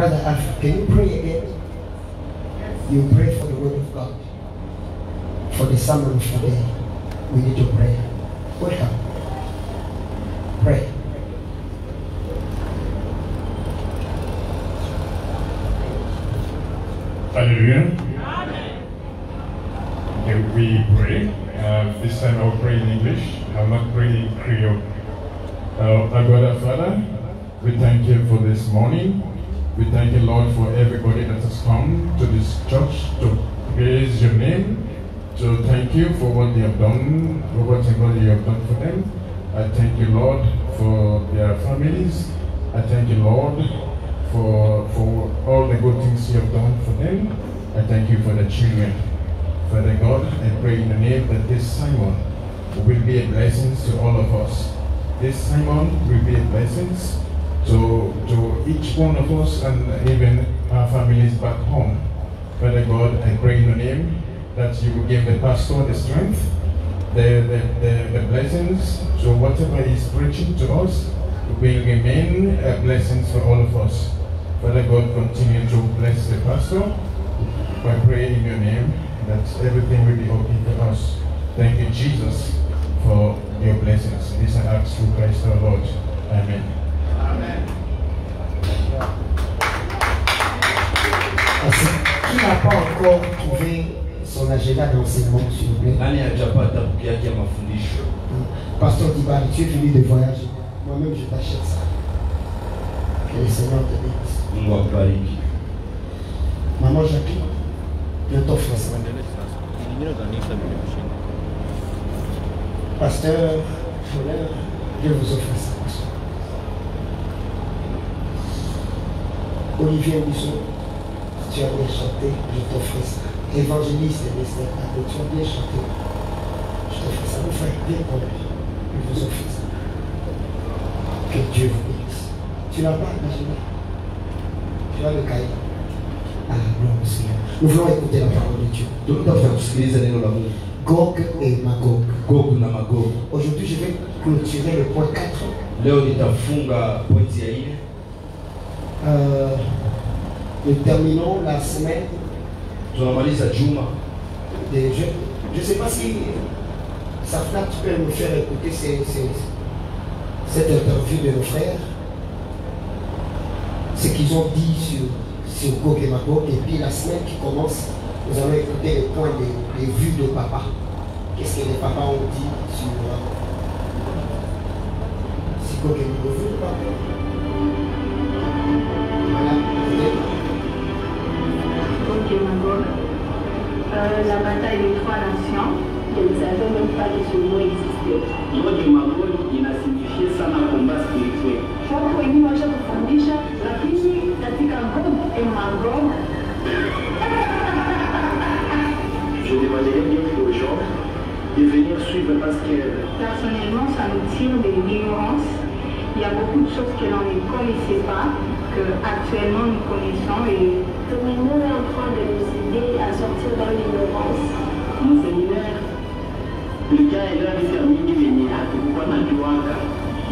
Brother Alpha, can you pray again? You pray for the word of God. For the sermon of today, we need to pray. Welcome. Pray. Hallelujah. Okay, we pray. This time I'll pray in English. I'll not pray in Creole. Our God, our Father, we thank you for this morning. We thank you, Lord, for everybody that has come to this church to praise your name. So thank you for what they have done, for whatever you have done for them. I thank you, Lord, for their families. I thank you, Lord, for all the good things you have done for them. I thank you for the children. Father God, I pray in the name that this sermon will be a blessing to all of us. This sermon will be a blessing to each one of us and even our families back home. Father God, I pray in the name that you will give the pastor the strength, the blessings, so whatever he's preaching to us will remain a blessing for all of us. Father God, continue to bless the pastor. I pray in your name that everything will be open for us. Thank you, Jesus, for your blessings. This I ask through Christ our Lord. Amen. Amen. Qui n'a pas encore trouvé son agenda d'enseignement, s'il vous plaît? Pasteur Dibali, tu es venu de voyager. Moi-même, je t'achète ça. Que le Seigneur te bénisse. Maman Jacqueline, je t'offre ça. Pasteur Foller, je vous offre ça. Olivier Bisson, tu as bien chanté, je t'offre ça. Évangéliste et Esther, tu as bien chanté. Je t'offre ça. Mon frère, bien connu. Je vous offre ça. Que Dieu vous bénisse. Tu n'as pas imaginé. Tu as le cahier. Ah, gloire au Seigneur. Nous voulons écouter la parole de Dieu. Gog et Magog. Aujourd'hui, je vais clôturer le point 4. Nous terminons la semaine. Je ne sais pas si Safna, tu peux nous faire écouter cette interview de nos frères. Ce qu'ils ont dit sur Gog et Magog. Et puis la semaine qui commence, nous allons écouter les points des vues de papa. Qu'est-ce que les papas ont dit sur Gog et Magog. Voilà. Gog et Magog. La bataille des trois nations. Je ne savais même pas que ce mot existait. Gog et Magog, il a signifié ça dans le combat spirituel. Je demanderais bien aux gens de venir suivre parce que personnellement ça nous tire de l'ignorance. Il y a beaucoup de choses que l'on ne connaissait pas, que actuellement nous connaissons et le monde est en train de nous aider à sortir dans l'ignorance. Nous séminaire, le gars est là de terminer de venir à tout quoi dans le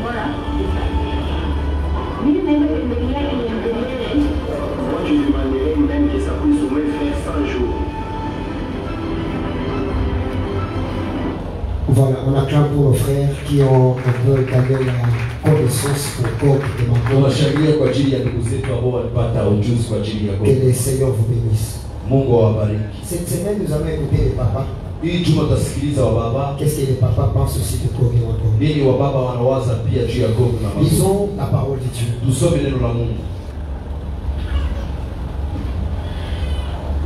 voilà, c'est ça. Moi, je demanderais même que ça puisse au moins faire 100 jours. Voilà, on acclame pour nos frères qui ont un peu gagné la connaissance pour Gog et Magog. Que le Seigneur vous bénisse. Cette semaine, nous allons écouter les papas. Qu'est-ce que les papas pensent aussi de Gog et Magog? Lisons la parole de Dieu.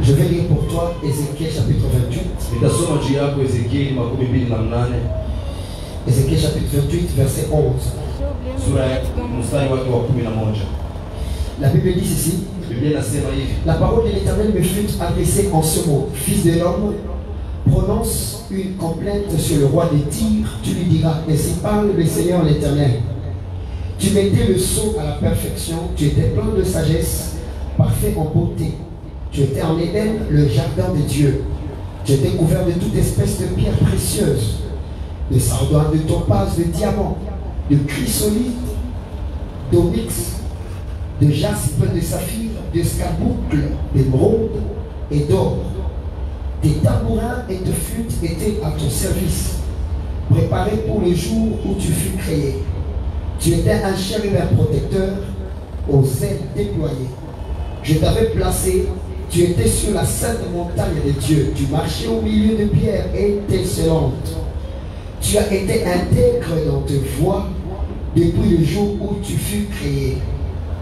Je vais lire pour toi Ézéchiel chapitre 28. Ézéchiel chapitre 28, verset 11. La Bible dit ceci. La parole de l'Éternel me fut adressée en ce mot. Fils de l'homme, prononce une complainte sur le roi des Tyr. Tu lui diras, ainsi parle le Seigneur l'Éternel. Tu mettais le sceau à la perfection. Tu étais plein de sagesse, parfait en beauté. Tu étais en Éden, le jardin de Dieu. Tu étais couvert de toute espèce de pierres précieuses, de sardoine, de topaz, de diamants, de chrysolite, d'onyx, de jaspe, de saphir, de scarboucle, d'émeraude et d'or. Tes tambourins et tes flûtes étaient à ton service, préparés pour le jour où tu fus créé. Tu étais un chérubin protecteur aux ailes déployées. Je t'avais placé, tu étais sur la sainte montagne de Dieu. Tu marchais au milieu de pierres étincelantes. Tu as été intègre dans tes voies depuis le jour où tu fus créé,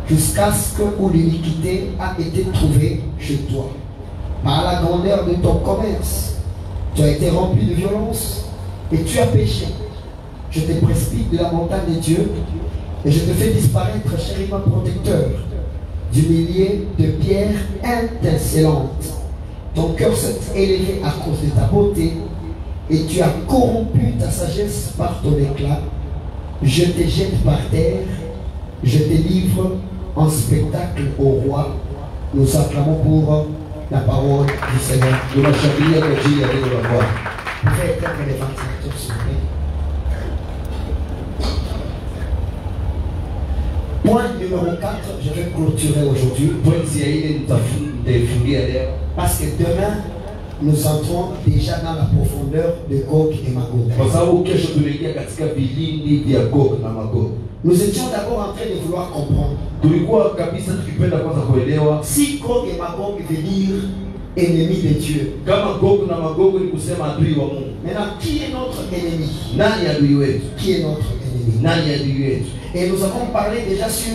jusqu'à ce que l'iniquité a été trouvée chez toi. Par la grandeur de ton commerce, tu as été rempli de violence et tu as péché. Je te précipite de la montagne de Dieu et je te fais disparaître, chérubin protecteur, du milieu de pierres étincelantes. Ton cœur s'est élevé à cause de ta beauté et tu as corrompu ta sagesse par ton éclat. Je te jette par terre, je te livre en spectacle au roi. Nous acclamons pour la parole du Seigneur. Nous la chanter avec Dieu avec la voix. Vous pouvez éteindre les ventilateurs, s'il vous plaît. Point numéro 4, je vais clôturer aujourd'hui. Parce que demain, nous entrons déjà dans la profondeur de Gog et Magog. Nous étions d'abord en train de vouloir comprendre si Gog et Magog veut dire ennemis de Dieu. Maintenant, qui est notre ennemi? Qui est notre ennemi? Et nous avons parlé déjà sur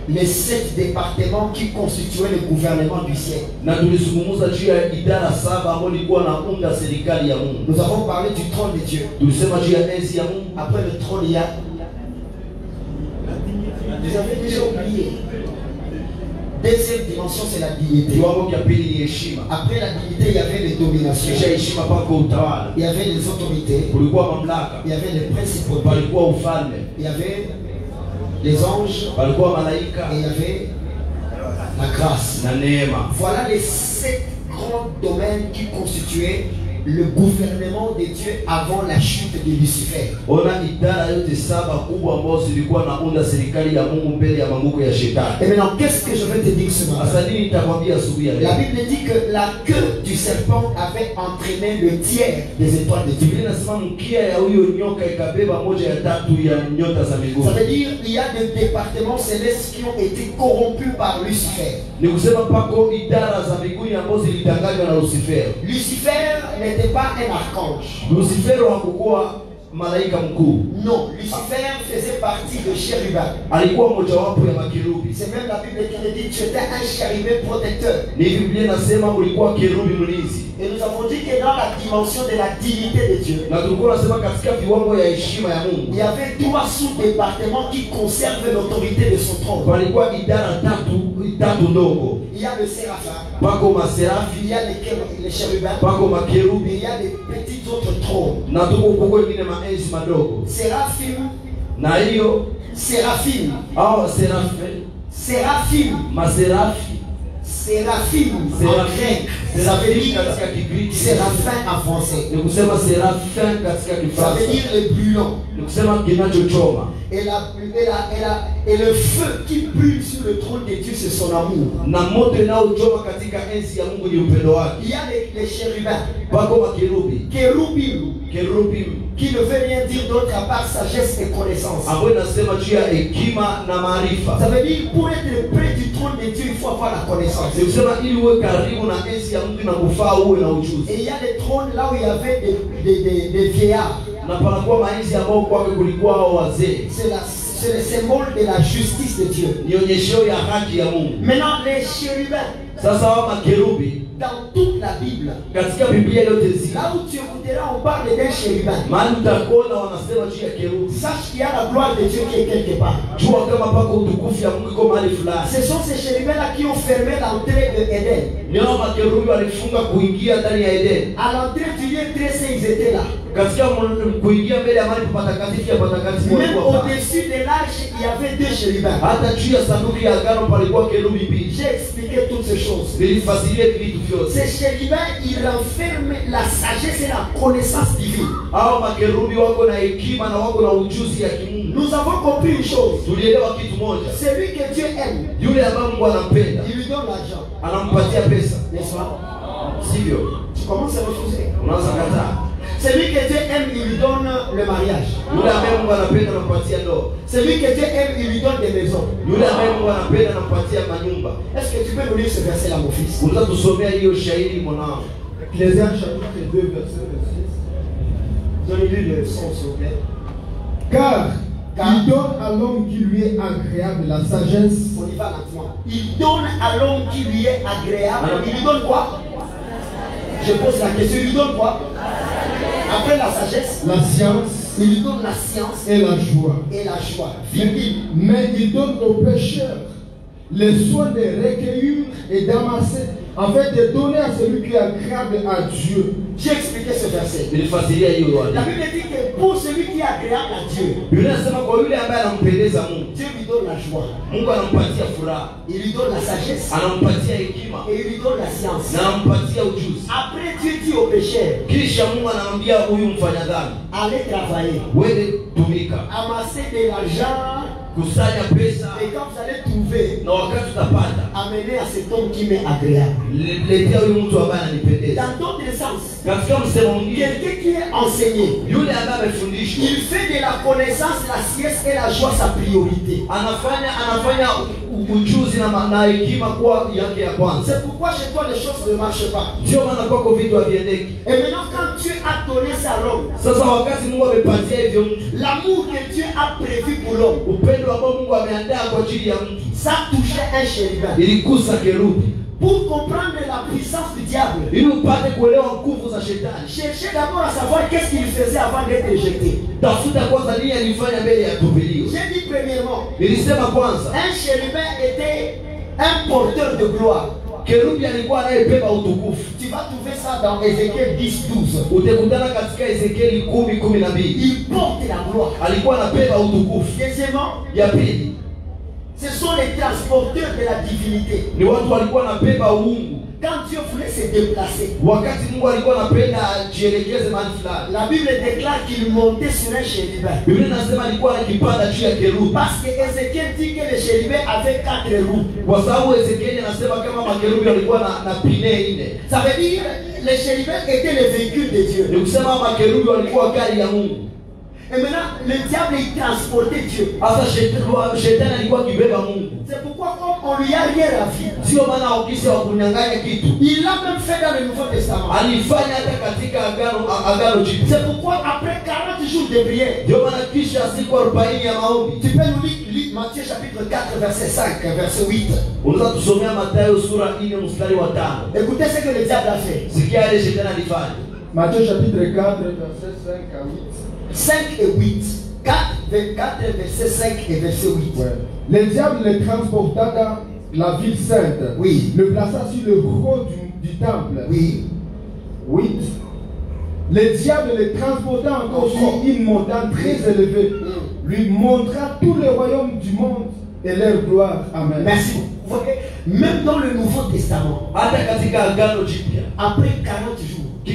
les 7 départements qui constituaient le gouvernement du ciel. Nous avons parlé du trône de Dieu. Après le trône, il y a... Vous avez déjà oublié. Deuxième dimension, c'est la dignité. Après la dignité, il y avait les dominations. Il y avait les autorités. Il y avait les principautés. Il y avait les anges. Et il y avait la grâce. Voilà les 7 grands domaines qui constituaient le gouvernement de Dieu avant la chute de Lucifer. Et maintenant, qu'est-ce que je vais te dire ce matin? La Bible dit que la queue du serpent avait entraîné le tiers des étoiles de Dieu. Ça veut dire qu'il y a des départements célestes qui ont été corrompus par Lucifer. Lucifer n'était pas un archange. Non, Lucifer faisait partie de chérubin. C'est même la Bible qui nous dit que tu étais un chérubin protecteur. Et nous avons dit que dans la dimension de la dignité de Dieu, il y avait 3 sous-départements qui conservent l'autorité de son trône. Il y a le séraphin, il y a les chérubins, et il y a les petits autres trônes. Séraphim, Séraphim en grec, ça veut dire séraphin en français. Ça veut dire le brûlant. Et le feu qui brûle sur le trône de Dieu, c'est son amour. Il y a les chérubins, Kérubim, qui ne veut rien dire d'autre à part sagesse et connaissance. Ça veut dire pour être près du trône de Dieu, il faut avoir la connaissance. Et il y a des trônes là où il y avait des vieillards. C'est le symbole de la justice de Dieu. Maintenant, les chérubins, dans toute la Bible, là où tu écouteras, on parle d'un chérubin. Sache qu'il y a la gloire de Dieu qui est quelque part. Ce sont ces chérubins-là qui ont fermé l'entrée de Éden. À l'entrée du lieu très saint, ils étaient là. Même au-dessus de l'arche, il y avait 2 chérubins. J'ai expliqué toutes ces choses. Ces chérubins, ils renferment la sagesse et la connaissance divine. Nous avons compris une chose. Celui que Dieu aime, il Yule ambaye Mungu anampenda, il lui donne l'argent. anampatia pesa. N'est-ce pas? Sivyo? Tu commences à refuser. Unaanza kataa. Celui que Dieu aime, il lui donne le mariage. Yule ambaye Mungu anapenda anampatia ndoa. Celui que Dieu aime, il lui donne des maisons. Yule ambaye Mungu anapenda anampatia manyumba. Est-ce que tu peux nous lire ce verset-là, mon fils? Unaweza tusomea hiyo shairi mwanangu? Ecclésiaste chapitre 2, verset 26. Donnez-lui le son, s'il vous plaît. Car il donne à l'homme qui lui est agréable la sagesse. On y va lentement. Il donne à l'homme qui lui est agréable. Il lui donne quoi? Je pose la question. Il lui donne quoi? Après la sagesse, la science, il lui donne la science et la joie. Et la joie. Mais il donne aux pécheurs les soins de recueillir et d'amasser, en fait de donner à celui qui est agréable à Dieu. J'ai expliqué ce verset. La Bible dit que pour celui qui est agréable à Dieu, Dieu lui donne la joie. Il lui donne la sagesse. Et il lui donne la science. Après, Dieu dit au pécheur, allez travailler, amasser de l'argent. Et quand vous allez trouver, amenez à cet homme qui m'est agréable. Dans d'autres sens, quelqu'un qui est enseigné, il fait de la connaissance, la science et la joie sa priorité. C'est pourquoi chez toi les choses ne marchent pas. Et maintenant quand Dieu a donné ça à l'homme, l'amour que Dieu a prévu pour l'homme, ça touchait un chérubin. Pour comprendre la puissance du diable, cherchez d'abord à savoir qu'est-ce qu'il faisait avant d'être éjecté. J'ai dit premièrement, un chérubin était un porteur de gloire. Tu vas trouver ça dans Ézéchiel 10, 12. Il porte la gloire. Deuxièmement, ce sont les transporteurs de la divinité. Quand Dieu voulait se déplacer, la Bible déclare qu'il montait sur un chérubin. Parce que Ézéchiel dit que le chérubin avait 4 roues. Ça veut dire que les chérubins étaient les véhicules de Dieu. Et maintenant, le diable il transportait Dieu. C'est pourquoi comme on lui a rien ravi, il l'a même fait dans le Nouveau Testament. C'est pourquoi après 40 jours de prière, tu peux nous lire Matthieu chapitre 4 verset 5 verset 8. Écoutez ce que le diable a fait. Matthieu chapitre 4 verset 5 à 8. 5 et 8. 4 verset 5 et verset 8. Ouais. Le diable le transporta dans la ville sainte. Oui. Le plaça sur le haut du temple. Oui. 8. Le diable le transporta encore sur une montagne très élevée. Lui montra tous les royaumes du monde et leur gloire. Amen. Merci. Vous voyez, même dans le Nouveau Testament, après 40 jours, le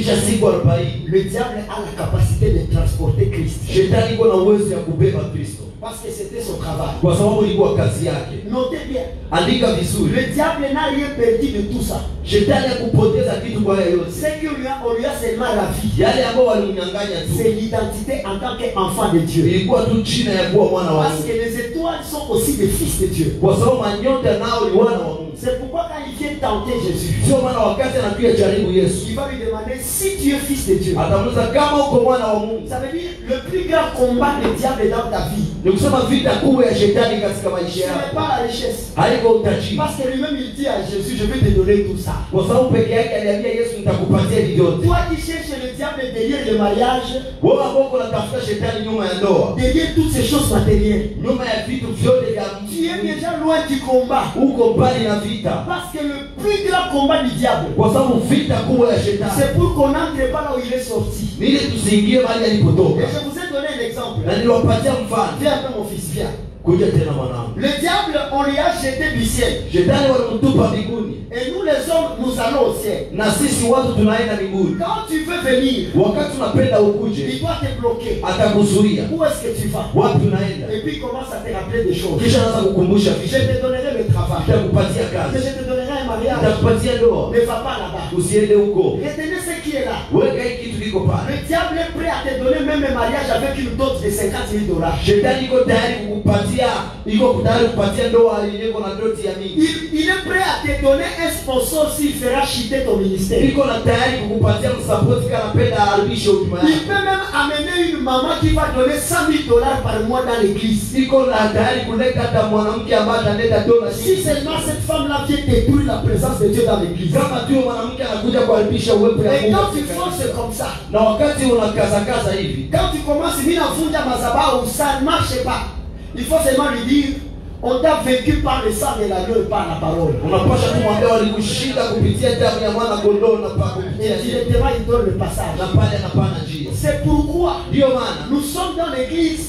diable a la capacité de transporter Christ. Parce que c'était son travail. Notez bien. Le diable n'a rien perdu de tout ça. C'est qu'on lui a seulement la vie. C'est l'identité en tant qu'enfant de Dieu. Parce que les étoiles sont aussi des fils de Dieu. C'est pourquoi quand il vient tenter Jésus, il va lui demander si tu es fils de Dieu. Ça veut dire le plus grand combat du diable dans ta vie, ce n'est pas la richesse. Parce que lui-même il dit à Jésus, je vais te donner tout ça. Toi qui cherches le diable derrière le mariage, derrière toutes ces choses matérielles, tu es déjà loin du combat. Parce que le plus grand combat du diable, c'est pour qu'on n'entre pas là où il est sorti. Et je vous ai donné un exemple. Viens un peu mon fils, viens. Le diable, on lui a jeté du ciel. Et nous les hommes, nous allons au ciel. Quand tu veux venir, il doit te bloquer. Où est-ce que tu vas? Et puis il commence à te rappeler des choses. Je te donnerai le travail. travail. nitakupatia Que kazi, je te donnerai un mariage. nitakupatia ndoa. Ne va pas là-bas. Usiende huko, Retenez ce qui est là. weka hiki kitu kiko pale. Le diable est prêt à te donner même un mariage avec une dot de 50 000 $. Shetani iko tayari kukupatia, iko tayari kukupatia ndoa yenye iko na doti ya mingi. Il est prêt à te donner un sponsor s'il fera chuter ton ministère. Iko na tayari kukupatia msapoti kana penda arudishe huduma Il yako. peut même amener une maman qui va donner 100 000 $ par mois dans l'église. Iko na tayari kuleta hata mwanamke ambaye ataleta dola Si seulement cette femme-là vient détruire la présence de Dieu dans l'église. kama tu mwanamke anakuja kuharibisha uwepo ya Et Mungu. quand tu forces comme ça, Na wakati unakaza hivi, quand tu commences à vunja mazabao, ça ne marche pas. Il faut seulement lui dire, on t'a vaincu par le sang de l'agneau et par la parole. unapasha kumwambia walikushinda kupitia damu ya mwana kondoo na pa kupitia Et directement il donne le passage. na pale anapana njia. C'est pourquoi Ndio maana nous sommes dans l'église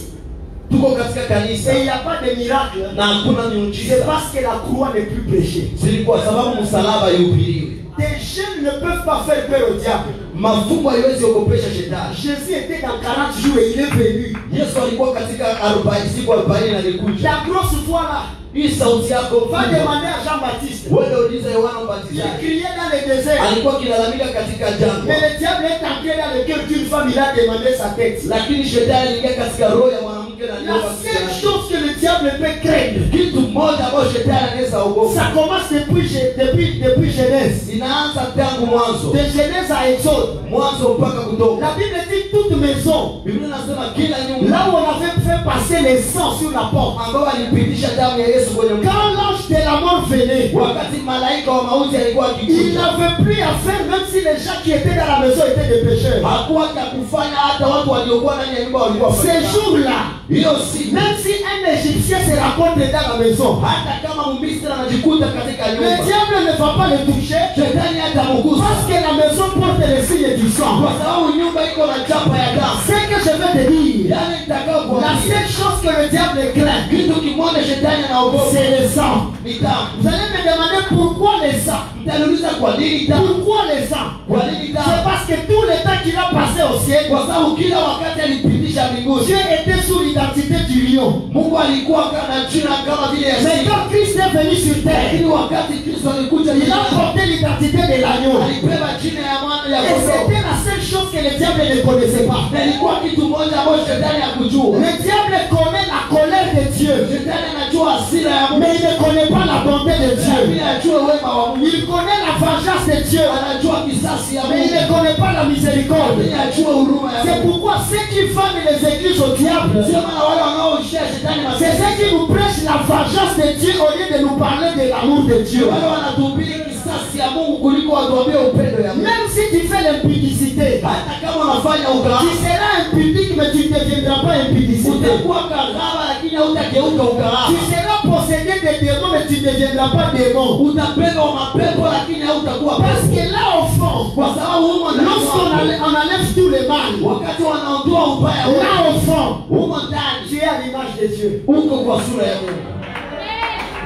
tuko katika kanisa et il n'y a pas de miracle. na hakuna C'est miujiza. parce que la croix n'est plus prêchée. Si kwa sababu msalaba ihubiriwe. Des jeunes ne peuvent pas faire peur au diable. Mafumbo haiwezi kuogopesha shetani. Jésus était dans 40 jours et il est venu. Yesu alikuwa katika 40 siku 40 na alikuja. La grosse voix là, Hii sauti yako va demander à Jean-Baptiste. wewe uliza Yohana Mbatizaji. Il criait dans le désert. Alikuwa akilalamika katika jangwa. Mais le diable est entré dans le cœur d'une femme, il a demandé sa tête. Lakini shetani aliingia katika roho ya mwanamke na La aliomba seule kiasi. chose que le diable peut craindre, Kitu moja ambacho shetani anaweza ogopa. ça commence depuis Genèse. Inaanza tangu mwanzo. De Genèse à Exode. Mwanzo mpaka Kutoka. La Bible dit toute maison, Biblia inasema kila nyumba là où on avait fait passer les sangs sur la porte. ambao alipitisha damu ya Yesu kwenye mlango. Quand l'ange de la mort venait, Wakati malaika wa mauti alikuwa il akikuja, n'avait plus à faire, même si les gens qui étaient dans la maison étaient des pécheurs. hakuwa cha kufanya, hata watu waliokuwa ndani ya nyumba walikuwa Ces wafanya. jours-là, Hiyo si même si un Égyptien se rencontre dans la maison, hata kama Misri anajikuta katika le nyumba, diable ne va pas le toucher shetani hatamgusa parce que la maison porte le signe du sang. kwa sababu nyumba iko na chapa ya damu. Ce que je vais te dire, Yaani nitakao la kuambia seule chose que le diable craint, kitu kimoja shetani anaogopa c'est le sang. ni damu. Vous allez me demander pourquoi le sang. Mtaniuliza kwa nini damu? Pourquoi le sang? Kwa nini C'est damu? parce que tout le temps qu'il a passé au ciel, Kwa sababu kila wakati alipitisha mbinguni, Dieu était sous l'identité du lion. Mungu alikuwa kana jina kama vile ya Mais simba. quand Christ est venu sur terre, Lakini wakati Kristo alikuja il a duniani, porté l'identité de l'agneau. alibeba jina ya mwana ya Et kondoo. c'était la seule chose que le diable ne connaissait pas. Na ilikuwa kitu moja ambacho shetani hakujua. Le diable connaît la colère de Dieu, Shetani anajua hasira ya Mungu, mais il ne connaît pas la bonté de lakini Dieu. anajua wema wa Mungu. Il connaît la vengeance de Dieu, Anajua kisasi ya mais il ne Mungu, connaît pas la miséricorde. lakini anajua huruma ya C'est Mungu. pourquoi ceux qui vendent les églises au diable, Sio maana wale wanaoshia shetani c'est masisi, ceux qui nous prêchent la vengeance de Dieu au lieu de nous parler de l'amour de Dieu. wale wanatuhubiri kisasi ya Mungu kuliko watuambie upendo ya Mungu. Même si tu fais l'impudicité, Hata kama unafanya tu ukahaba, seras impudique, mais tu ne deviendras pas impudicité. utakuwa kahaba lakini hautageuka ukahaba. Tu seras possédé de démons, mais tu ne deviendras pas démon. Utapendwa mapepo lakini hautakuwa Parce pepo. que là, au fond, Kwa sababu humo ndani lorsqu'on mwako, on enlève tout le mal, wakati wanaondoa ubaya là, wote, au fond, humo ndani tu es à l'image de Dieu. uko kwa sura ya Mungu.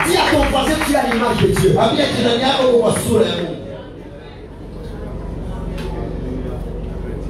Dis à ton voisin, tu es à l'image de Dieu. Ambia jirani yako uko kwa sura ya Mungu.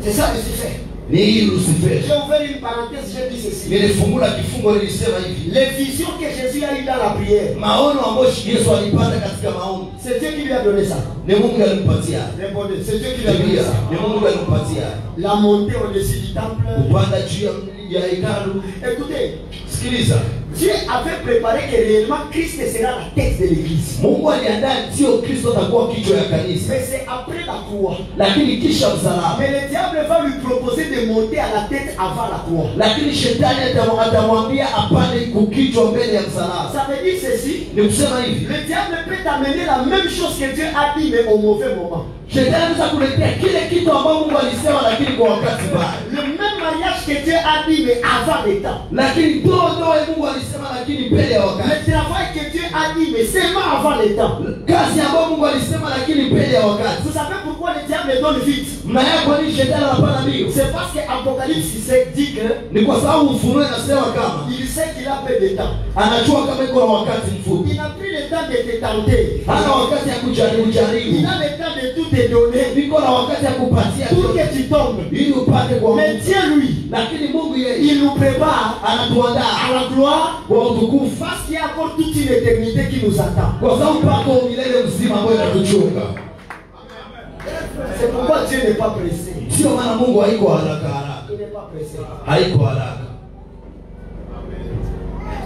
C'est ça Lucifer. Ni hii Lucifer. J'ai ouvert une parenthèse, j'ai dit ceci. Nilifungula kifungo nilisema hivi. Les visions que Jésus a eues dans la prière, Maono ambayo Yesu alipata katika maombi, c'est Dieu qui lui a donné ça. ni Mungu alimpatia. Répondez, c'est Dieu qui lui a donné Biblia, ça. ni Mungu alimpatia. La montée au-dessus du temple. Kupanda juu ya hekalu. Écoutez, Sikiliza. Dieu avait préparé que réellement Christ sera la tête de l'église. Mungu aliandaa ndio Kristo atakuwa kichwa ya kanisa. Mais c'est après la croix. Lakini kisha msalaba. Mais le diable va lui proposer de monter à la tête avant la croix. Lakini shetani atamwambia apande kukichwa mbele ya msalaba. Ça veut dire ceci. Ni kusema hivi. Le diable peut t'amener la même chose que Dieu a dit, mais au mauvais moment. Shetani anaweza kuletea kile kitu ambacho Mungu alisema lakini kwa wakati mbaya. Le même mariage que Dieu a dit, mais avant le temps. Lakini ndoa Mungu alisema lakini mbele ya wakati. Le travail que Dieu a dit, mais seulement avant le temps. Kazi ambayo Mungu alisema lakini mbele ya wakati. Vous savez pourquoi le diable donne vite? Mnaya kwa nini shetani anapanda mbio? C'est parce que Apocalypse 6 dit que Ni kwa sababu Ufunuo inasema kama il sait qu'il a peu de temps. anajua kama iko na wakati mfupi. Il n'a plus le temps de te tenter. Hana wakati ya kujaribu Il jaribu. a le temps de tout te donner. Niko na wakati ya kupatia Pour que tu tombes. ili upate kwa Mais Mungu. Dieu, lui, Lakini Mungu yeye il nous prépare anatuandaa à la gloire. kwa utukufu. Parce qu'il y a encore toute une éternité qui nous attend. Kwa sababu pako milele mzima ambayo inatuchunga. C'est pourquoi Dieu n'est pas pressé. Sio maana Mungu haiko haraka haraka. Il n'est pas pressé. Haiko haraka.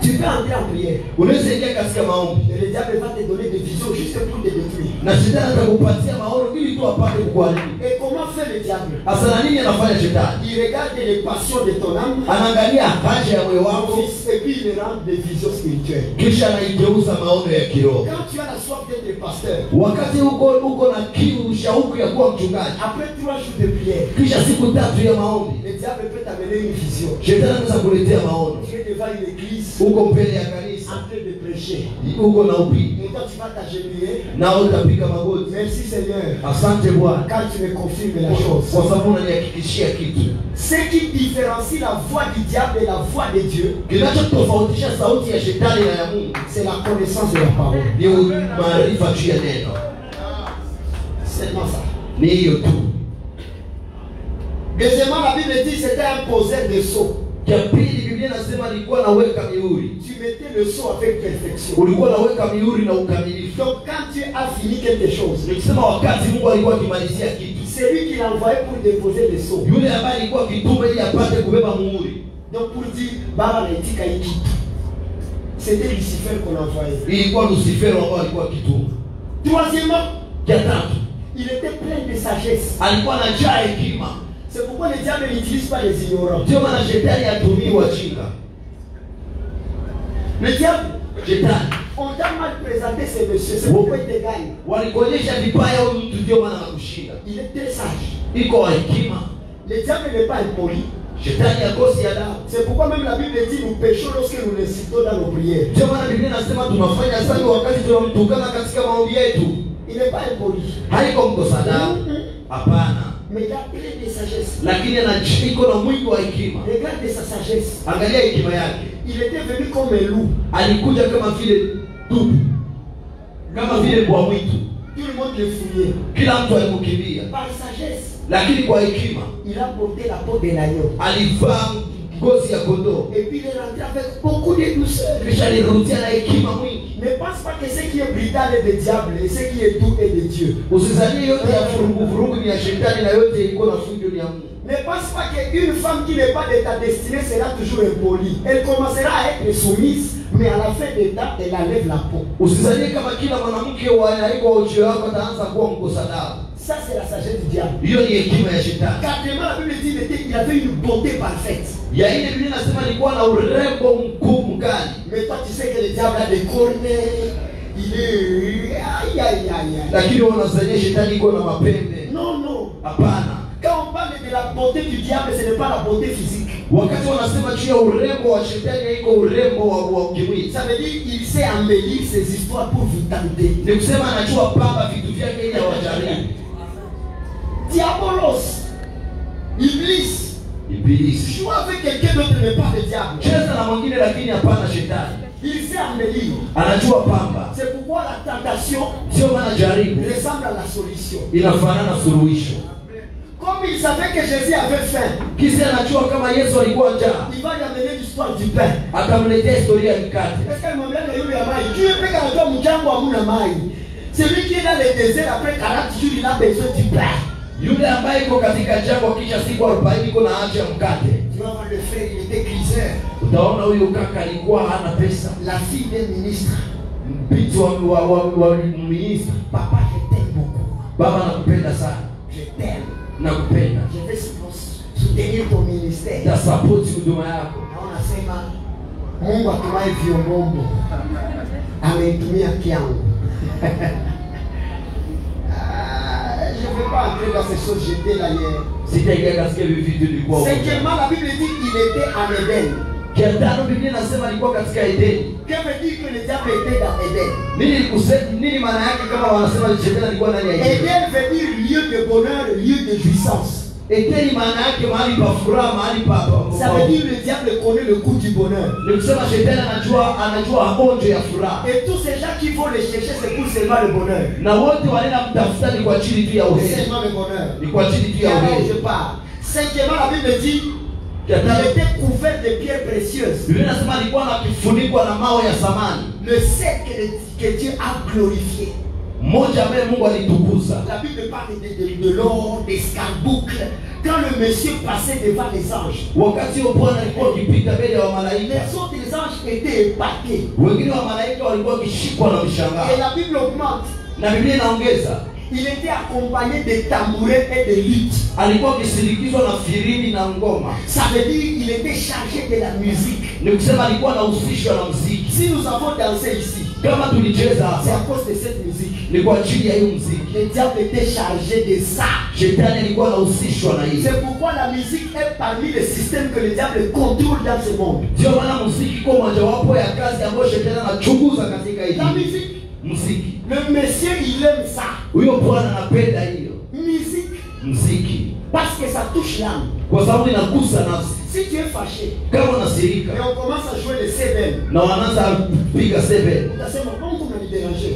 Tu peux entrer en prière. Unaweza ingia katika maombi. Et le diable va te donner des visions juste pour te détruire. Na shetani atakupatia maono ili tu apate kukuharibu. Et comment fait le diable? Hasa na nini anafanya shetani? Il regarde les passions de ton âme, Anaangalia haja ya moyo wako et puis il rend des visions spirituelles. kisha anaigeuza maono ya kiroho. Quand tu as la soif d'être pasteur, Wakati uko na kiu shauku ya kuwa mchungaji, après 3 jours de prière, kisha siku 3 ya maombi, le diable peut t'amener une vision. shetani anaweza kuletea maono. Tu es devant une église Uko mbele ya kanisa, en train de prêcher. uko na ubii, Et toi tu vas t'agenouiller. nao utapiga magoti. Merci Seigneur. Asante Bwana, Quand tu me confirmes la chose. kwa sababu unanihakikishia kitu. Ce qui différencie la voix du diable et la voix de Dieu, Kinachotofautisha sauti ya shetani na ya Mungu c'est la connaissance de la parole. ni maarifa juu ya neno. Seulement ça. Ni hiyo tu. Deuxièmement, la Bible dit que c'était un poseur de sceaux. Cha pili, Biblia inasema alikuwa naweka mihuri. Tu mettais le sceau avec perfection. Ulikuwa naweka mihuri na ukamilifu. Donc quand tu as fini quelque chose, Nikisema wakati Mungu alikuwa akimalizia kitu, c'est lui qui l'envoyait pour déposer le sceau. yule ambaye alikuwa akituma ili apate kubeba muhuri. Donc pour dire, Baba Naitika Iki. C'était Lucifer qu'on envoyait. Ilikuwa Lucifero ambaye alikuwa akituma. Troisièmement, Cha tatu, il était plein de sagesse. alikuwa na njaa ya hekima. C'est pourquoi le diable n'utilise pas les ignorants. Ndio maana shetani hatumii wajinga. Le diable, Shetani on t'a mal présenté ces messieurs, c'est pourquoi il te gagne. walikuonyesha vibaya huyu mtu, ndio maana anakushinda. Il est très sage. Iko wa hekima. Le diable n'est pas impoli. Shetani akosi adabu. C'est pourquoi même la Bible dit nous péchons lorsque nous l'incitons dans nos prières. Ndio maana Biblia inasema tunafanya dhambi wakati tunamtukana katika maombi yetu. Il n'est pas impoli. Haiko mkosa adabu. Hapana. Mais il a plein de sagesse. Lakini iko na mwingi wa hekima. Regarde sa sagesse. Angalia hekima yake. Il était venu comme un loup. Alikuja kama vile dubu, kama vile mbwa mwitu. Tout le monde le fouillait. Kila mtu alimkimbia. Par sagesse, Lakini kwa hekima il a porté la peau de l'agneau. alivaa ngozi ya kondoo. Et puis il est rentré avec beaucoup de douceur. Kisha alirudia na hekima mwingi. Ne pense pas que ce qui est brutal est de diable et ce qui est doux est de Dieu. Usizanie yote ya vurugu ni ya shetani na yote iko na fujo ni ya Mungu. Ne pense pas qu'une femme qui n'est pas de ta destinée sera toujours impolie. Elle commencera à être soumise, mais à la fin des temps, elle enlève la peau. Usizanie kama kila mwanamke haiko ujio wako ataanza kuwa mkosa adabu. Ça, c'est la sagesse du diable. Hiyo ni hekima ya shetani. Quatrièmement, la Bible dit qu'il avait une bonté parfaite. Ya ile Biblia inasema alikuwa na urembo mkuu mkali. Mais toi, tu sais que le diable a des cornes. Il est... Aïe, aïe, aïe, aïe. Lakini wanazania shetani iko na mapembe. Non, non. Hapana. Quand on parle de la beauté du diable, ce n'est pas la beauté physique. Wakati wanasema juu ya urembo wa shetani haiko urembo wa kimwili. Ça veut dire qu'il sait embellir ses histoires pour vous tenter. Ni kusema anajua pamba vitu vyake ili awajaribu. Diabolos, Iblis, Ibilisi. joue avec quelqu'un d'autre mais pas le diable. Cheza na mwingine lakini hapana shetani. Il sait embellir. Anajua pamba. C'est pourquoi la tentation Sio maana jaribu ressemble à la solution. inafanana suluhisho. Comme il savait que Jésus avait faim, Kisi anajua kama Yesu alikuwa njaa, il va lui amener l'histoire du pain. akamletea historia ya mikate. Est-ce qu'elle m'a bien eu la maille? Tu es prêt à toi, mon jambe à mon maille. Celui qui est dans le désert après 40 jours, il a besoin du pain. Yule ambaye iko katika jangwa kisha siku 40 iko na haja ya mkate. Tu vas voir le frère, il était griseur. Utaona huyu kaka alikuwa hana pesa. La fille d'un ministre. Binti wa ministre. Papa, je t'aime beaucoup. Baba nakupenda sana. Je t'aime. Nakupenda. Je vais soutenir ton ministère. Tasapoti huduma yako. Naona sema Mungu atumaye viongozi ameitumia kiangu. Je ne vais pas entrer dans ces choses, j'étais là hier. Sitaingia katika hivi vitu vilikuwa. Cinquièmement, la Bible dit qu'il était en Éden. Kiatano Biblia inasema alikuwa katika Edeni. Que veut dire que le diable était dans Éden? Nini maana yake kama wanasema shetani alikuwa ndani ya Edeni? Éden veut dire lieu de bonheur, lieu de jouissance. Ekeli maana yake mahali pa furaha, mahali pa. Ça veut dire le diable connaît le goût du bonheur. Ni kusema shetani anajua onjo ya furaha. Et tous ces gens qui vont le chercher, c'est pour seulement le bonheur. Na wote wanaenda mtafuta ni kwa ajili tu ya uheri. C'est seulement le bonheur. Ni kwa ajili tu ya uheri. Je parle. Cinquièmement, la Bible dit il était couvert de pierres précieuses. Biblia inasema alikuwa anakifunikwa na mawe ya samani. Le seul que Dieu a glorifié. Mmoja ambaye Mungu alitukuza. La Bible parle de l'or, des scarboucles. Quand le monsieur passait devant les anges, wakati Bwana alikuwa akipita mbele ya malaika, les autres des anges étaient épatés. Wengine wa malaika walikuwa wakishikwa na mshangao. Et la Bible augmente. Na Biblia inaongeza. Il était accompagné de tambourins et de luttes. Alikuwa akisindikizwa na firimbi na ngoma. Ça veut dire il était chargé de la musique. Ni kusema alikuwa anahusishwa na muziki. Si nous avons dansé ici, kama tulicheza c'est à hapa, cause de cette musique. ni kwa ajili ya hiyo muziki. Le diable était chargé de ça. Shetani alikuwa anahusishwa na hiyo. C'est pourquoi la musique est parmi les systèmes que le diable contrôle dans ce monde. Ndio maana muziki kwa mojawapo ya kazi ambayo shetani anachunguza katika hii. La musique. Muziki. Le monsieur il aime ça. Huyo Bwana anapenda hiyo. Musique. Muziki. Parce que ça touche l'âme. Kwa sababu inagusa nafsi. Si tu es fâché, kama unasirika et on commence à jouer les sebel, na wanaanza kupiga sebel, utasema Mungu unanidéranger.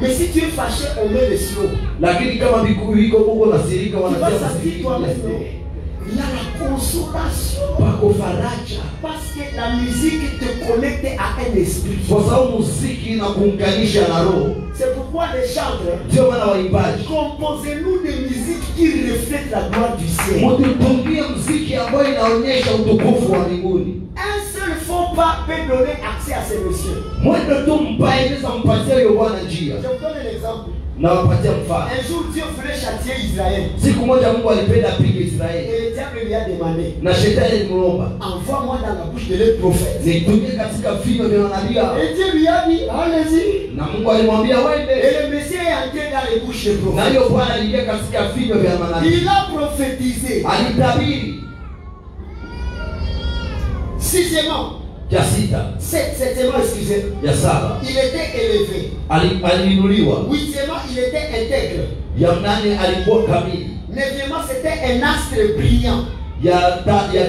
Mais si tu es fâché, on met le slow. lakini kama viko huko nasirika Tu vas wanaanza sentir toi-même. Il y a la consolation. pako faraja, Parce que la musique te connecte à un esprit. kwa sababu muziki inakuunganisha na roho. C'est pourquoi les chantres, Ndio maana waimbaji, composez-nous des musiques qui reflètent la gloire du ciel. mtutungie muziki ambayo inaonyesha utukufu wa mbinguni. Un seul faux pas peut donner accès à ces messieurs. Mwendo tu mbaya inaweza mpatia huyo Bwana njia. Je vous donne un exemple. Na wapatia mfano. Un jour, Dieu voulait châtier Israël. Siku moja Mungu alipenda apige Israeli. Et le diable lui a demandé, Na shetani alimwomba, envoie-moi dans la bouche de leur prophète. nitumie katika vinywa vya manabii hao. Et Dieu lui a dit, allez-y. Na Mungu alimwambia Et wende. le Messie est entré dans les bouches des Na prophètes. hiyo Bwana aliingia katika vinywa vya manabii. Il a prophétisé. Alitabiri. Sixièmement, Ya sita, septièmement, excusez, ya saba, il était élevé. aliinuliwa. Huitièmement, il était intègre. Ya mnane alikuwa kamili. Neuvièmement, c'était un astre brillant. Ya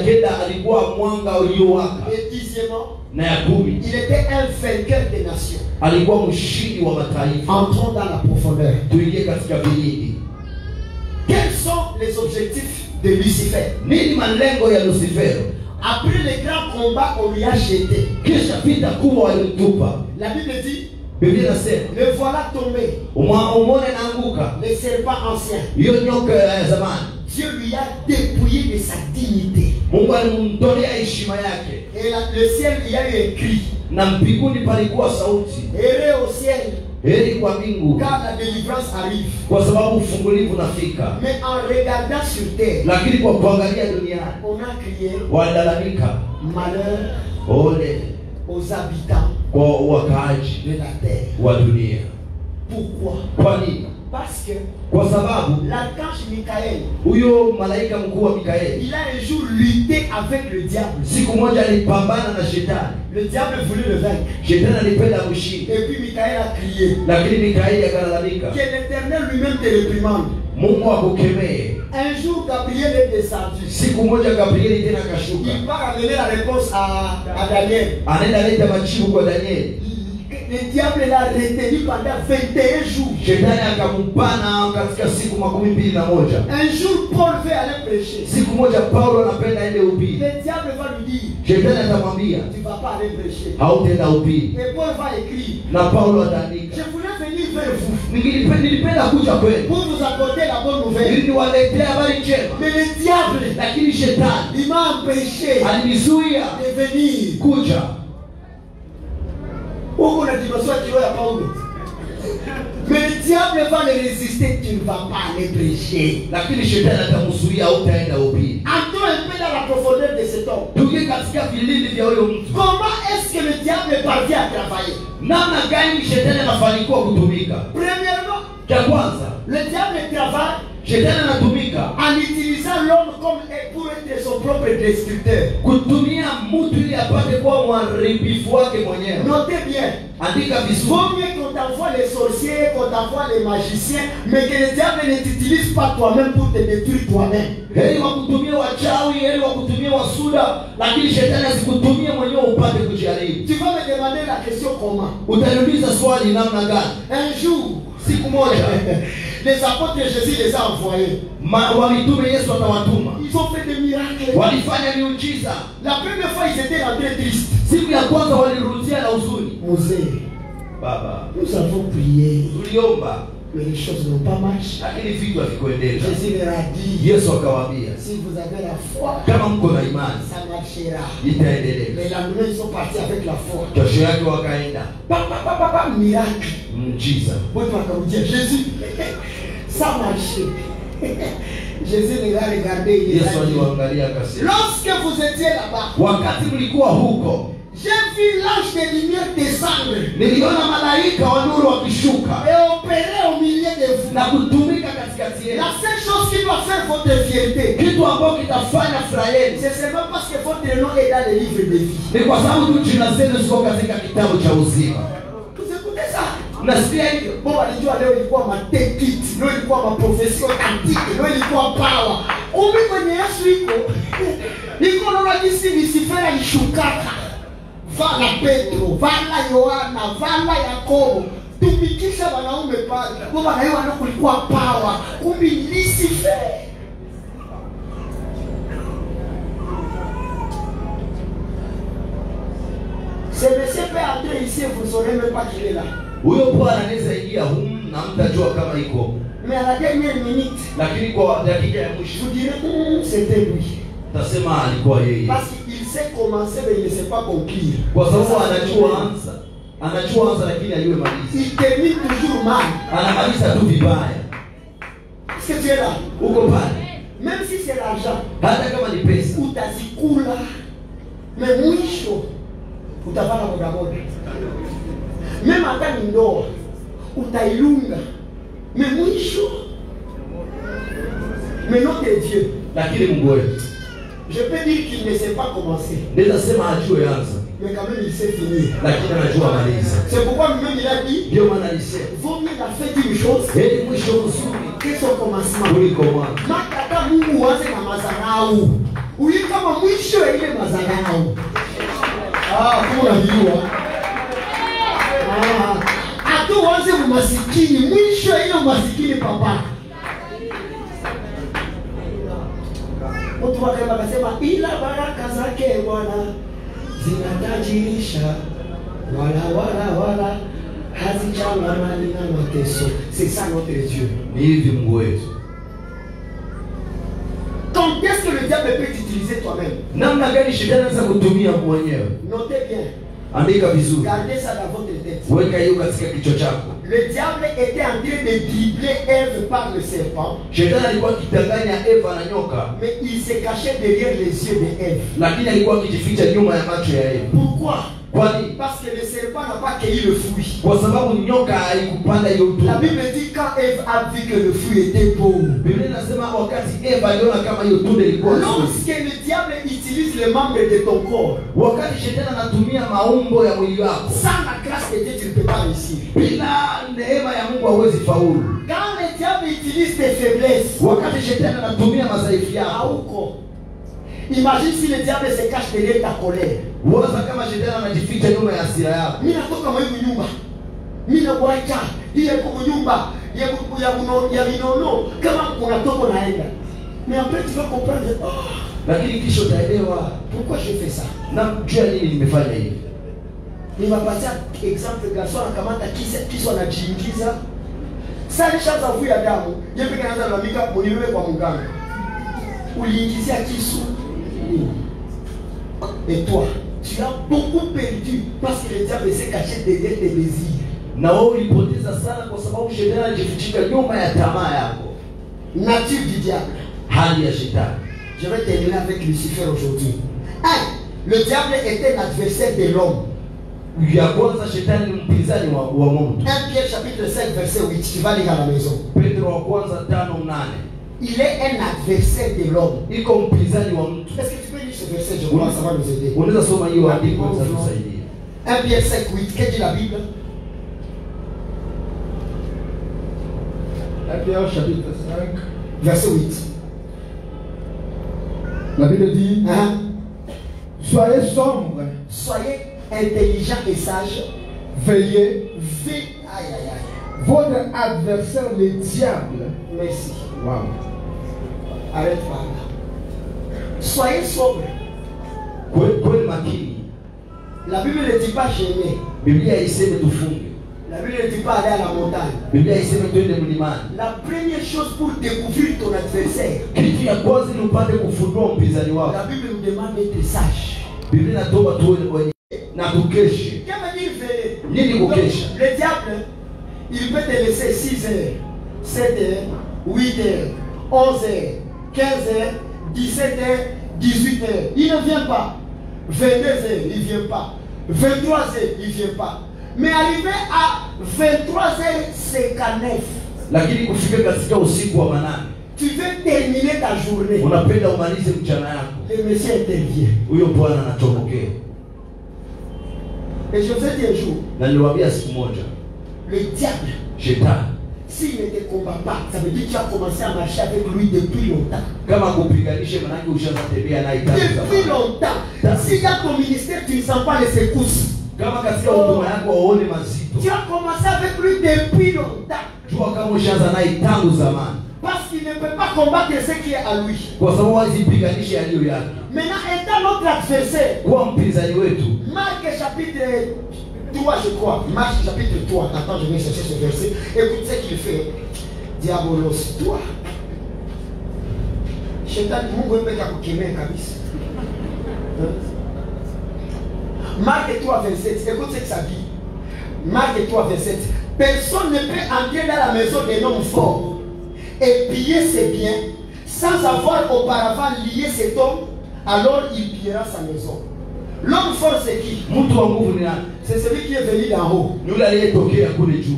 kenda alikuwa mwanga uliowaka. Et dixièmement, Na ya kumi il était un vainqueur des nations. alikuwa mshindi wa mataifa. Entrons dans la profondeur. Tuingie katika vilindi. Quels sont les objectifs de Lucifer? Nini malengo ya Lucifero? Après le grand combat, on lui a jeté. Kisha vita kubwa walimtupa. La Bible dit, Biblia inasema le voilà tombé, umone naanguka. le serpent ancien. Hiyo nyoka ya zamani. Dieu lui a dépouillé de sa dignité. Mungu alimtolea heshima yake. Et le ciel, il y a eu un cri. Na mbinguni palikuwa sauti. Errez au ciel, Heri kwa mbingu, car la délivrance arrive. kwa sababu ufungulivu unafika. Mais en regardant sur terre, Lakini kwa kuangalia duniani on a crié walalamika, malheur ole aux habitants kwa wakaaji de la terre. wa dunia. Pourquoi? Kwa nini? Parce que Kwa sababu l'archange Michael, huyo malaika mkuu wa Mikaeli il a un jour lutté avec le diable. siku moja alipambana na shetani. Le diable voulait le vaincre. Shetani alipenda mshindi, Et puis Michael a crié, lakini Mikaeli akalalamika, que l'Éternel lui-même te réprimande. Mungu akukemee. Un jour, Gabriel est descendu. Siku moja Gabrieli tena kashuka, Il part amener la réponse à Daniel. anaenda leta majibu kwa Danieli. Le diable l'a retenu pendant 21 jours. Shetani akampana katika siku 21. Un jour, Paul veut aller prêcher. Siku moja Paulo anapenda aende ubiri. Le diable va lui dire, Shetani atamwambia tu ne vas pas aller prêcher. hautaenda ubiri. Et Paul va écrire, Na Paulo je ataandika, voulais venir vers vous nilipenda kuja kwenu pour vous apporter la bonne nouvelle. ili niwaletee habari njema, Mais le diable, lakini shetani il m'a empêché alinizuia de venir. kuja. Huko na dimension ya kiroho ya Paulo. Mais le diable va le résister, tu ne vas pas aller prêcher. Lakini shetani atamzuia hautaenda ubiri. Entrons un peu dans la profondeur de cet homme. Tuingie katika vilindi vya huyo mtu. Comment est-ce que le diable parvient à travailler? Namna gani shetani anafanikiwa kutumika? Premièrement, Cha kwanza, le diable travaille Shetani anatumika en utilisant l'homme comme pour être son propre destructeur. kutumia mtu ili apate kuwa mharibifu wake mwenyewe. Notez bien. Andika vizuri. Vaut mieux qu'on t'envoie les sorciers, qu'on t'envoie les magiciens, mais que le diable ne t'utilise pas toi-même pour te détruire toi-même. Heri wakutumia wachawi, heri wakutumia wasuda, lakini shetani asikutumie mwenyewe upate kujaribu. Tu vas me demander la question comment? Utaniuliza swali namna gani? Un jour, Siku moja les apôtres Jésus les a envoyés. walitume Yesu atawatuma. Ils ont fait des miracles. Walifanya miujiza. La première fois, ils étaient rentrés tristes. Siku ya kwanza walirudia na huzuni. Mosée, Baba, nous avons prié, tuliomba mais les choses n'ont pas marché. lakini vitu havikuendelea. Jésus leur a dit, Yesu akawaambia, si vous avez la foi, kama mko na imani ça marchera. itaendelea. Mais la nuit, ils sont partis avec la foi. Kesho yake wakaenda Miracle. mjiza. Votre dit Jésus, ça marchait. Jésus les a regardés. Il les Yesu a dit, aliwaangalia akasema, lorsque vous étiez là-bas, wakati mlikuwa huko j'ai vu l'ange de lumière descendre niliona malaika wa nuru wakishuka et opérer au milieu de vous. na kutumika katikati yenu. La seule chose qui doit faire votre fierté, Kitu ambacho kitafanya furaha yenu c'est seulement parce que votre nom est dans le livre de vie. ni kwa sababu tu jina zenu ziko katika kitabu cha uzima. Vous écoutez ça? Unasikia hivyo? Bon, walijua leo ilikuwa matekit, leo ilikuwa maprofesio antike, leo ilikuwa power. Kumbe kwenye Yesu iko naona jinsi Lucifer alishukaka. Vala Petro, vala Yohana, vala Yakobo. Tumikisha wanaume pale. Kwa maana hiyo ndio kulikuwa power. Kumbe Lucifer. Ce monsieur peut entrer ici, vous ne saurez même pas qu'il est là. Huyo bwana anaweza ingia humu na mtajua kama iko. Mais à la dernière minute, Lakini kwa dakika ya mwisho vous direz, c'était lui. tasema alikuwa yeye. Parce qu'il sait commencer, mais il ne sait pas conclure. Kwa sababu anajua anza lakini aliwe maliza. Il termine toujours mal. Anamaliza tu vibaya. Est-ce que tu es là? Uko pale. Même si c'est l'argent, Hata kama ni pesa. utazikula. Mais mwisho, utavana bodaboda. Même hata ni ndoa, utailunga. Mais mwisho, mais notre Dieu, Lakini Mungu wetu je peux dire qu'il ne sait pas commencer. ndiye sema ajue anza. Mais quand même, il sait finir. Lakini anajua maliza. C'est pourquoi lui-même il a dit, Ndio maana alisema, vaut mieux la fête d'une chose heri mwisho mzuri que son commencement. kuliko mwanzo. Matata Mungu uanze na mazarau. Uli kama mwisho ya ile mazarau. Kuna hiyo. Atu uanze umasikini, mwisho ya ile umasikini papa. Mtu wakaenda akasema ila baraka zake Bwana zinatajirisha wala hazichangamani na mateso. C'est ça notre Dieu. Ni hivi Mungu wetu. Quand est-ce que le diable peut t'utiliser toi-même? Namna gani shetani anaweza kutumia mwenyewe? Notez bien. Andika vizuri. Gardez ça dans votre tête. Weka hiyo katika kichwa chako. Le diable était en train de dribbler Ève par le serpent, Shetani alikuwa akitanganya Eva na nyoka, mais il se cachait derrière les yeux de Ève. lakini alikuwa akijificha nyuma ya macho ya Eva. Pourquoi? Kwani Parce que le serpent n'a pas cueilli le fruit. kwa sababu nyoka haikupanda hiyo La tunda. Bible dit quand Ève a vu que le fruit était beau. Biblia inasema wakati Eva aliona kama hiyo tunda ilikuwa nzuri. Lorsque le diable utilise les membres de ton corps, Wakati shetani anatumia maumbo ya mwili wako, sans la grâce de Dieu, tu ne peux pas réussir. bila neema ya Mungu hauwezi faulu. Quand le diable utilise tes faiblesses, Wakati shetani anatumia madhaifu yako, Auko. Imagine si le diable se cache derrière ta colère. waza kama shetani anajificha nyuma ya hasira yako. Mimi natoka mwa hii nyumba. Mimi nakuacha. Ile kwa nyumba ya vinono kama unatoka naenda. Mais après tu vas comprendre, Lakini kisha utaelewa pourquoi je fais ça. na jua nini nimefanya hivi. Nimepatia exemple garçon anakamata kisu anajiingiza. Sasa nishaanza vuya damu, yeye pekee anaanza kulamika mniwe kwa mganga. Uliingizia kisu. Et toi, tu as beaucoup perdu parce que le diable s'est caché derrière tes désirs. Na wewe ulipoteza sana kwa sababu shetani anajifichika nyuma ya tamaa yako. Nature du diable. Hali ya shetani. Je vais terminer avec Lucifer aujourd'hui. Le diable était l'adversaire de l'homme. Ya kwanza shetani ni mpinzani wa Mungu. 1 Pierre chapitre 5 verset 8. Tu vas lire à la maison. Petro wa kwanza 5:8. il est un adversaire de l'homme. Iko mpinzani wa mtu. Est-ce que tu peux lire ce verset? Je crois que ça va nous aider. Unaweza soma hiyo andiko itatusaidia. 1 Pierre 5:8. Qu'est-ce que dit la Bible? 1 Pierre chapitre 5. Verset 8. La Bible dit, soyez sombres, soyez intelligents et sages. Veillez. Aïe, aïe, aïe. Votre adversaire, le diable. Merci. Wow. Arrête par là. Soyez sobres. Kweli makini. La Bible ne dit pas gêner. Biblia iseme tufunge. La Bible ne dit pas aller à la montagne. Biblia iseme twende mlimani. La première chose pour découvrir ton adversaire, Kitu ya kwanza ni upate kufundua mpinzani wako. la Bible nous demande d'être sage. Biblia inatoa tuwe wenye na tukeshe. Qu'est-ce que dit veiller? Nini kukesha? Le diable, il peut te laisser 6 heures, 7 heures, 8 heures, 11 heures, 15 heures, 17 heures, 18 heures. Il ne vient pas. 22 heures, il ne vient pas. 23 heures, il ne vient pas. Mais arrivé à 23h59, Lakini kufika katika usiku wa manane, tu veux terminer ta journée. unapenda umalize mchana yako. Le Messie intervient. Huyo Bwana anatokea. Et je vous ai dit un jour, Na niliwaambia siku moja, le diable, shetani s'il ne te combat pas, ça veut dire que tu as commencé à marcher avec lui depuis longtemps. kama kupiganishe manake ushaanza tembea naye tangu Depuis zamani. longtemps. Si dans ton ministère, tu ne sens pas les secousses. Kama katika huduma yako waone mazito. Tu as commencé avec lui depuis longtemps. Jua kama ushaanza naye tangu zamani. Parce qu'il ne peut pas combattre ce qui est à lui. Kwa sababu wazipiganishe yaliyo yake. Maintenant, étant notre adversaire, Kwa mpinzani wetu. Marc chapitre 3, je crois. Marc chapitre 3. Attends, je vais chercher ce verset. Écoute ce qu'il fait. Diabolos, toi. Shetani, Mungu mpeka kukemea kabisa. Marc 3, 27. Écoute ce que ça dit. Marc 3, 27. Personne ne peut entrer dans la maison d'un homme fort et piller ses biens sans avoir auparavant lié cet homme, alors il pillera sa maison. L'homme fort c'est qui? Mtu wa nguvu ni nani? C'est celui qui est venu d'en haut. Ni yule aliyetokea kule juu.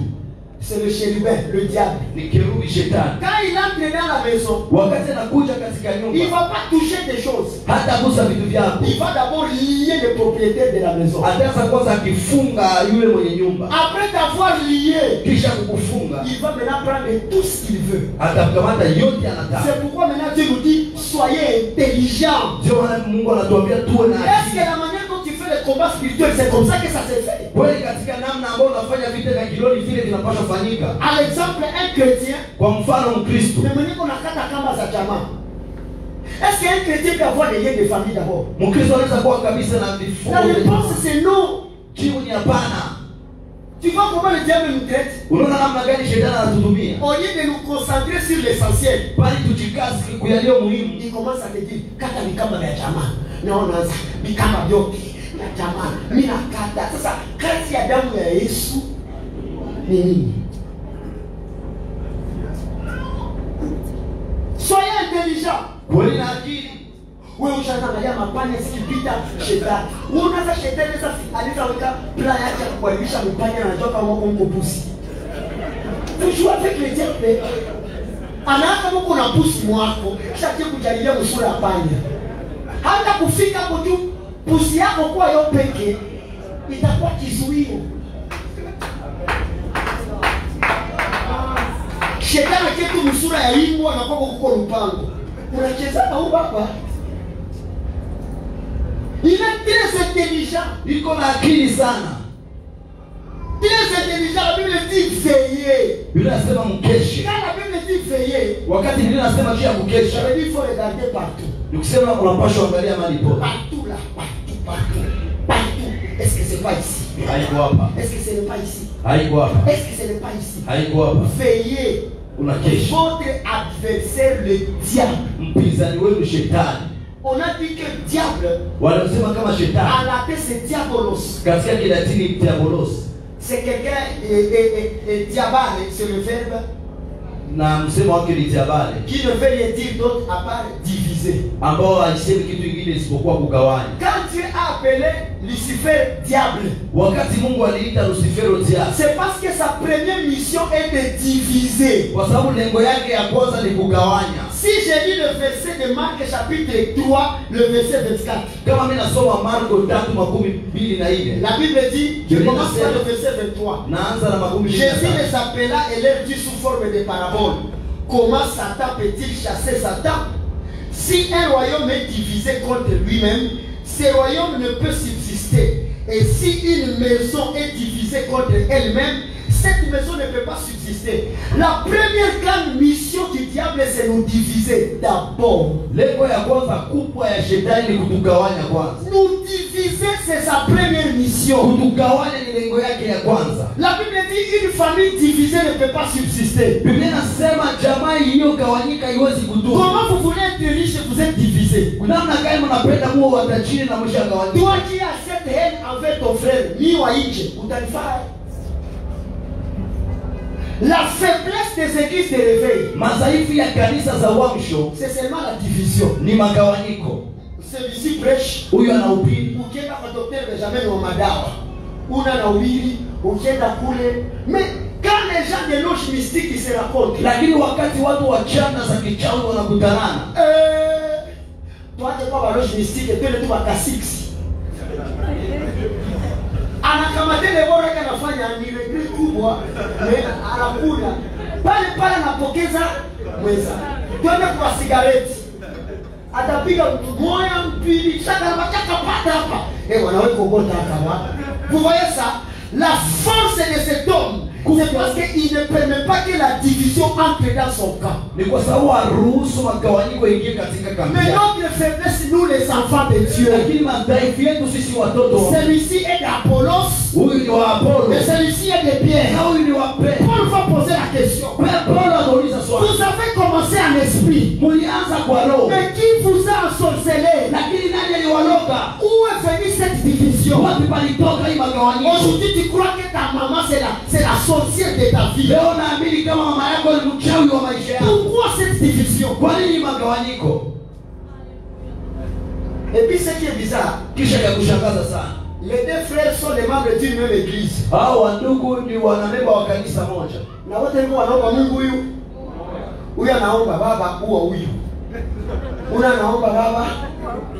C'est le chérubin, le diable. Ni kerubi shetani. Quand il entre dans la maison, Wakati anakuja katika il ne nyumba, va pas toucher des choses. hata gusa vitu vyako. Il va d'abord lier le propriétaire de la maison. Ataanza kwanza akifunga yule mwenye nyumba. Après t'avoir lié, Kisha kukufunga, il va maintenant prendre tout ce qu'il veut. atakamata yote anataka. C'est pourquoi maintenant Dieu nous dit, soyez intelligents. Ndio maana Mungu anatuambia tuwe na Est-ce que akili. la manière dont tu fais le combat spirituel, c'est comme ça que ça s'est fait? Kweli katika namna ambayo unafanya vita vya kiloni vile vinapaswa fanyika. À l'exemple, un chrétien, Kwa mfano Mkristo, le manière qu'on a kata kamba za jamaa. Est-ce qu'un chrétien peut avoir des liens de famille d'abord? Mkristo anaweza kuwa kabisa na La vifungo. réponse c'est non. Jibu ni hapana. Tu vois comment le diable nous traite? Unaona namna gani shetani anatutumia? Au lieu de nous concentrer sur l'essentiel, Bali tujikaze kuyalio muhimu. il commence à te dire, kata mikamba ya jamaa. Naona mikamba yote ya jamaa. Mimi nakata. Sasa kazi ya damu ya Yesu ni nini? Soyez intelligents. Kweli na akili. Wewe ushaangalia mapanya sikipita shetani. Unaanza shetani sasa anaweza weka plan yake ya kuharibisha mpanya na anatoka huko mko pusi. Tu avec les diables. Anaanza huko na pusi mwako. Kisha kile kujalilia msura ya panya. Hata kufika hapo tu pusi yako kwa yo peke itakuwa kizuio. Shetani kitu msura ya imbwa na kwa huko lupango. Unacheza na baba. Il est très intelligent. Iko na akili sana. Très intelligent. La Bible dit veiller. Biblia inasema mkeshe. Quand la Bible dit veiller, Wakati Biblia inasema juu ya ça kukesha, veut dire qu'il faut regarder partout. ni kusema unapaswa angalia mahali pote. Partout là, partout, partout, partout. Est-ce que c'est pas ici? Haiko hapa. Est-ce que ce n'est pas ici? Haiko hapa. Est-ce que ce n'est pas ici? Haiko hapa. Veillez. Unakesha. Votre adversaire, le diable. Mpinzani wenu shetani. On a dit que diable, Wanasema kama shetani. en latin c'est diabolos. Katika Kilatini diabolos. C'est quelqu'un, diabale, c'est le verbe Na msemo wake ni diabale. qui ne veut rien dire d'autre à part diviser. Ambao haisemi kitu kingine isipokuwa kugawanya. Quand Dieu a appelé Lucifer diable, Wakati Mungu aliita Lucifero diable, c'est parce que sa première mission est de diviser. kwa sababu lengo yake ya kwanza ni kugawanya. j'ai lu le verset de Marc chapitre 3, le verset 24. Kama mimi nasoma Marko 3:24. La Bible dit, je commence par le verset 23. Naanza na 25. Jésus les appela et leur dit sous forme de parabole. Comment Satan peut-il chasser Satan? Si un royaume est divisé contre lui-même, ce royaume ne peut subsister. Et si une maison est divisée contre elle-même, cette maison ne peut pas subsister. La première grande mission du diable, c'est nous diviser d'abord. Nous diviser, c'est sa première mission. La Bible dit une famille divisée ne peut pas subsister. Comment vous voulez être riche et vous êtes divisé? Toi qui as cette haine envers ton frère, la faiblesse des églises de réveil, c'est seulement la division. Celui-ci prêche, ou kienda kwa docteur Benjamin Omadawa, unanawili, ukienda kule. Mais quand les gens de loge mystique ils se racontent, lakini wakati watu wa chana za kichawi wanakutanana, tuache kwa loge mystique twende tu baka 6. Anakamata ile bora yake anafanya ni regret kubwa, anakula pale pale anapokeza mweza. Twende kwa cigarette. Atapiga moya mpili chaka na machaka pata hapa. Wanaweka kogota hapa. Vous voyez ça? La force de cet homme, c'est parce qu'il ne permet pas que la division entre dans son camp. Mais notre faiblesse, nous les enfants de Dieu, celui-ci est d'Apollos, et celui-ci est de Pierre. Paul va poser la question. Vous avez commencé en esprit, mais qui vous a ensorcelé? Où est venue cette division? Aujourd'hui tu crois que ta maman c'est la sorcière de ta vie. Pourquoi cette division? Et puis ce qui est bizarre, les deux frères sont les membres d'une même église. Na wote ni wanaomba Mungu huyu. Huyu anaomba baba uwa huyu. Una anaomba baba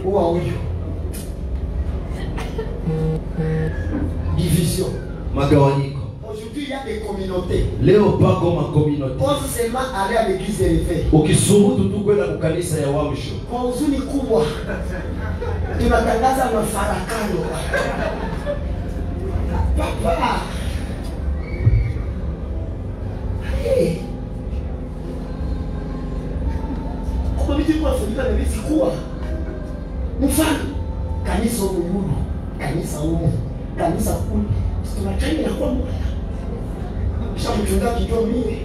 uwa huyu. Division. Aujourd'hui il y a des communautés. Leo pako ma communauté. Pense seulement aller à l'église de réveil. Ukisubutu tu kwenda kwa kanisa ya Wamsho. Kwa huzuni kubwa tunatangaza mafarakano. Papa. Hey. Kwa vitu kwa fulika na visi kuwa. Mfano kanisa uyuru, kanisa umu, kanisa kuni. Tunachani na kwa mwala. Kisha mchungaji ndio mimi.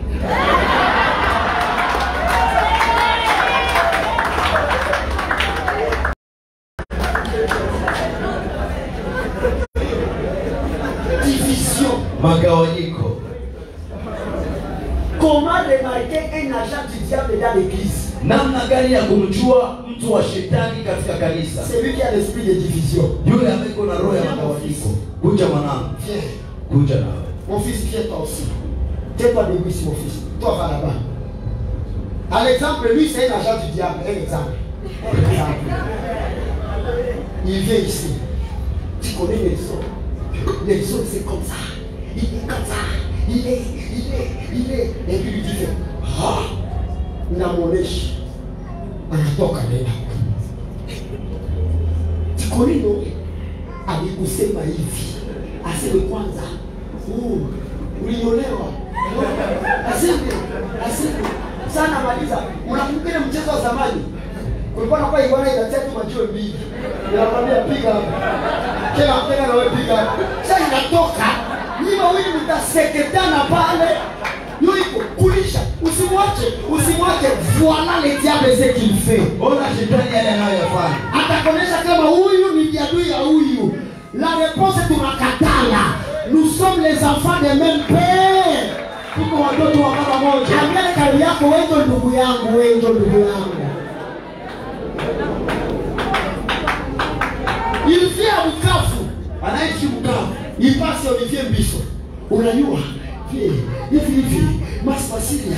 Division. Magawanyiko. Comment remarquer un agent du diable dans l'église? Namna gani ya kumjua mtu wa shetani katika kanisa? C'est lui qui a l'esprit de division. Yule ameko na roho ya magawanyiko. Kuja mwanangu. Kuja na. Mon fils, viens toi aussi. Tais-toi debout ici, mon fils. Toi, va là-bas. À l'exemple, lui, c'est un agent du diable. Un exemple. Il vient ici. Tu connais les autres. Les autres, c'est comme ça. Il est comme ça. Il est. Et puis il dit, Namoneshi. Anatoka nenda. Tu connais non? Alikusema hivi. Aseme kwanza. Uliolewa. Aseme. Sana maliza. Unakumbuka mchezo wa zamani? Kulikuwa na kwa Iguana inatia tu macho mbili. Inakwambia piga. Kila mpega na wewe piga. Sasa inatoka. Niba wewe mtaseketana pale. Yuko kulisha. Usimwache. Voilà le diable ce qu'il fait. Ona shetani yale anayofanya. Atakonesha kama huyu ni adui ya huyu. La réponse est tunakatala. Nous sommes les enfants de même père. Tuko watoto wa baba moja. Angalia karibu yako, wewe ndio ndugu yangu, wewe ndio ndugu yangu. Il vient à Bukavu. Anaishi Bukavu. Il passe Olivier Mbiso. Unajua hivi Maspasilia